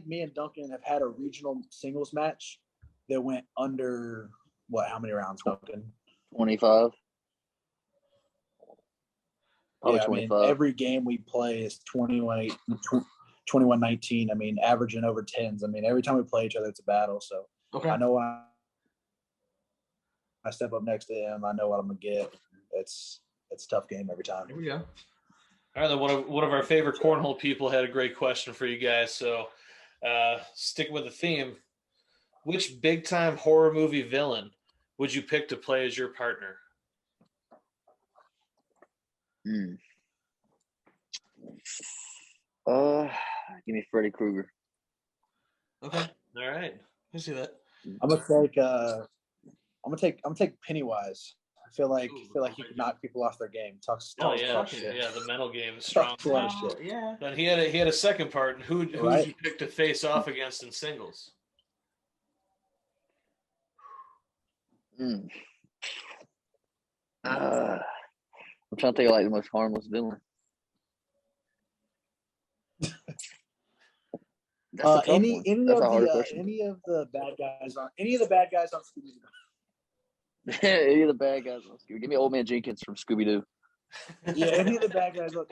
me and Duncan have had a regional singles match that went under what? How many rounds, Duncan? 25. Probably yeah, 25. I mean, every game we play is 21-19. I mean, averaging over 10s. I mean, every time we play each other, it's a battle. So I know when I step up next to him, I know what I'm gonna get. It's a tough game every time. Here we go. All right, then one of our favorite cornhole people had a great question for you guys. So, sticking with the theme, which big time horror movie villain would you pick to play as your partner? Give me Freddy Krueger. Okay. All right. I see that. I'm gonna take Pennywise. I feel like he could knock people off their game. Talks a lot of shit. Yeah, the mental game is strong. Talks a lot of shit. Yeah. But he had a second part. Who would you pick to face off against in singles? I'm trying to think of like the most harmless villain. Any of the bad guys on Scooby-Doo. Any of the bad guys on Scooby. Give me Old Man Jenkins from Scooby-Doo. Yeah, any of the bad guys look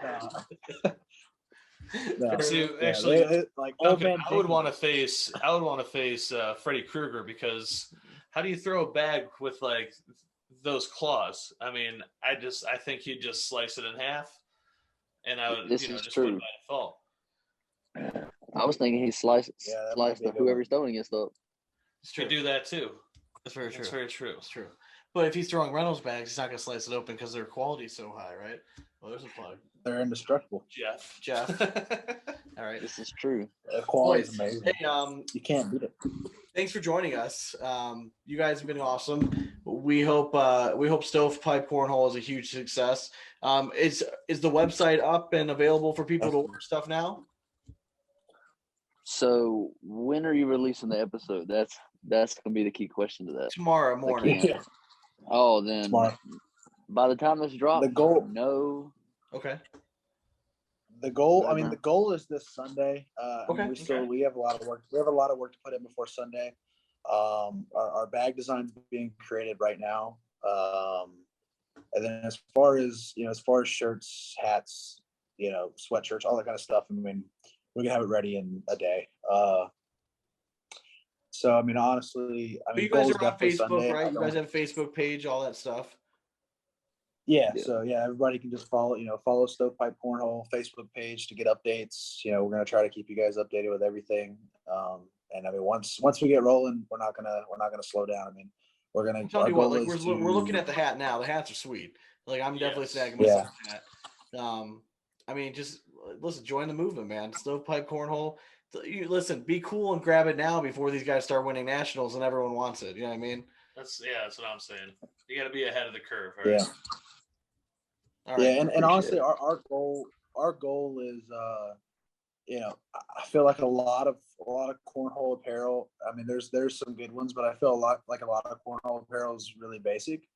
no. See, Yeah, actually, like Duncan, I would want to face Freddy Krueger, because how do you throw a bag with like those claws? I mean, I think he'd just slice it in half, and I would just win by default. I was thinking he sliced whoever he's throwing against up. Could do that too. That's very true. That's very true. It's true. But if he's throwing Reynolds bags, he's not going to slice it open because their quality is so high, right? Well, there's a plug. They're indestructible. Jeff. All right. This is true. The quality is amazing. Hey, you can't beat it. Thanks for joining us. You guys have been awesome. We hope Stovepipe Cornhole is a huge success. Is the website up and available for people to order stuff now? So when are you releasing the episode? That's gonna be the key question to that. Tomorrow morning. Then tomorrow. By the time this drops, the goal. No. Okay. The goal. I mean, the goal is this Sunday. Okay. We have a lot of work. We have a lot of work to put in before Sunday. Our bag design's being created right now. And then as far as shirts, hats, sweatshirts, all that kind of stuff. I mean, we can have it ready in a day. So I mean, honestly, you guys are on Facebook, Sunday. Right? You guys have a Facebook page, all that stuff. Yeah. So everybody can just follow Stovepipe Cornhole Facebook page to get updates. We're gonna try to keep you guys updated with everything. And I mean, once we get rolling, we're not gonna slow down. I mean, we're gonna. We're looking at the hat now. The hats are sweet. Like I'm definitely snagging myself a hat. I mean, just listen, join the movement, man. Stovepipe Cornhole. Be cool and grab it now before these guys start winning nationals and everyone wants it. You know what I mean? That's what I'm saying. You got to be ahead of the curve. Right? Yeah. All right. Yeah, and honestly, our goal is, I feel like a lot of cornhole apparel. I mean, there's some good ones, but I feel a lot of cornhole apparel is really basic.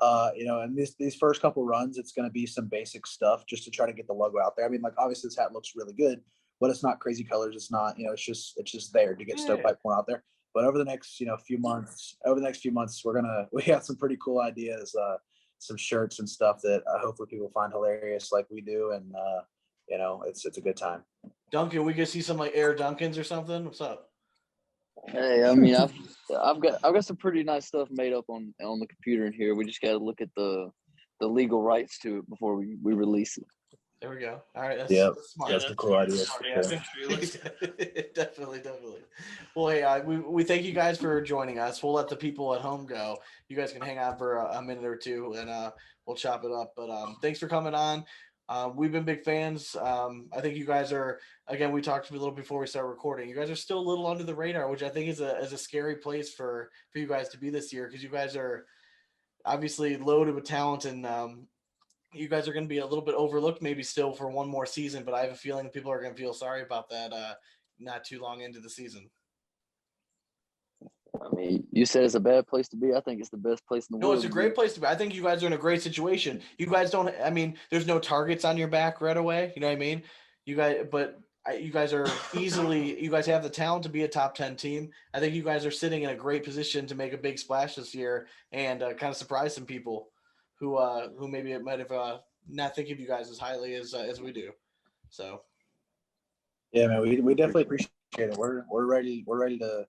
And these first couple runs, it's going to be some basic stuff just to try to get the logo out there. I mean, like obviously this hat looks really good, but it's not crazy colors. It's not, it's just there to get Stovepipe Corn out there. But over the next, few months, we got some pretty cool ideas, some shirts and stuff that hopefully people find hilarious like we do. And, it's a good time. Duncan, we could see some like Air Duncans or something. What's up? Hey, I mean, I've got some pretty nice stuff made up on the computer in here. We just got to look at the legal rights to it before we release it. There we go. All right. That's smart. That's a cool idea. Definitely. Well, hey, we thank you guys for joining us. We'll let the people at home go. You guys can hang out for a minute or two, and we'll chop it up. But thanks for coming on. We've been big fans. I think you guys are. Again, we talked a little before we started recording. You guys are still a little under the radar, which I think is a scary place for you guys to be this year, because you guys are obviously loaded with talent, and you guys are going to be a little bit overlooked maybe still for one more season, but I have a feeling people are going to feel sorry about that not too long into the season. I mean, you said it's a bad place to be. I think it's the best place in the world. No, it's a great place to be. I think you guys are in a great situation. You guys don't. I mean, there's no targets on your back right away. You know what I mean? You guys are easily. You guys have the talent to be a top 10 team. I think you guys are sitting in a great position to make a big splash this year and kind of surprise some people who maybe it might have not think of you guys as highly as we do. So. Yeah, man, we definitely appreciate it. We're ready. We're ready to.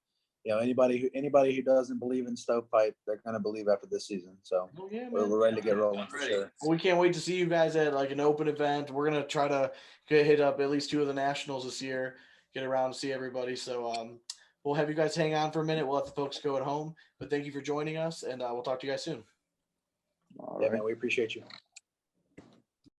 Anybody who doesn't believe in Stovepipe, they're gonna believe after this season. So we're ready to get rolling for sure. Well, we can't wait to see you guys at like an open event. We're gonna try to hit up at least 2 of the nationals this year. Get around to see everybody. So we'll have you guys hang on for a minute. We'll let the folks go at home. But thank you for joining us, and we'll talk to you guys soon. All right, man. We appreciate you.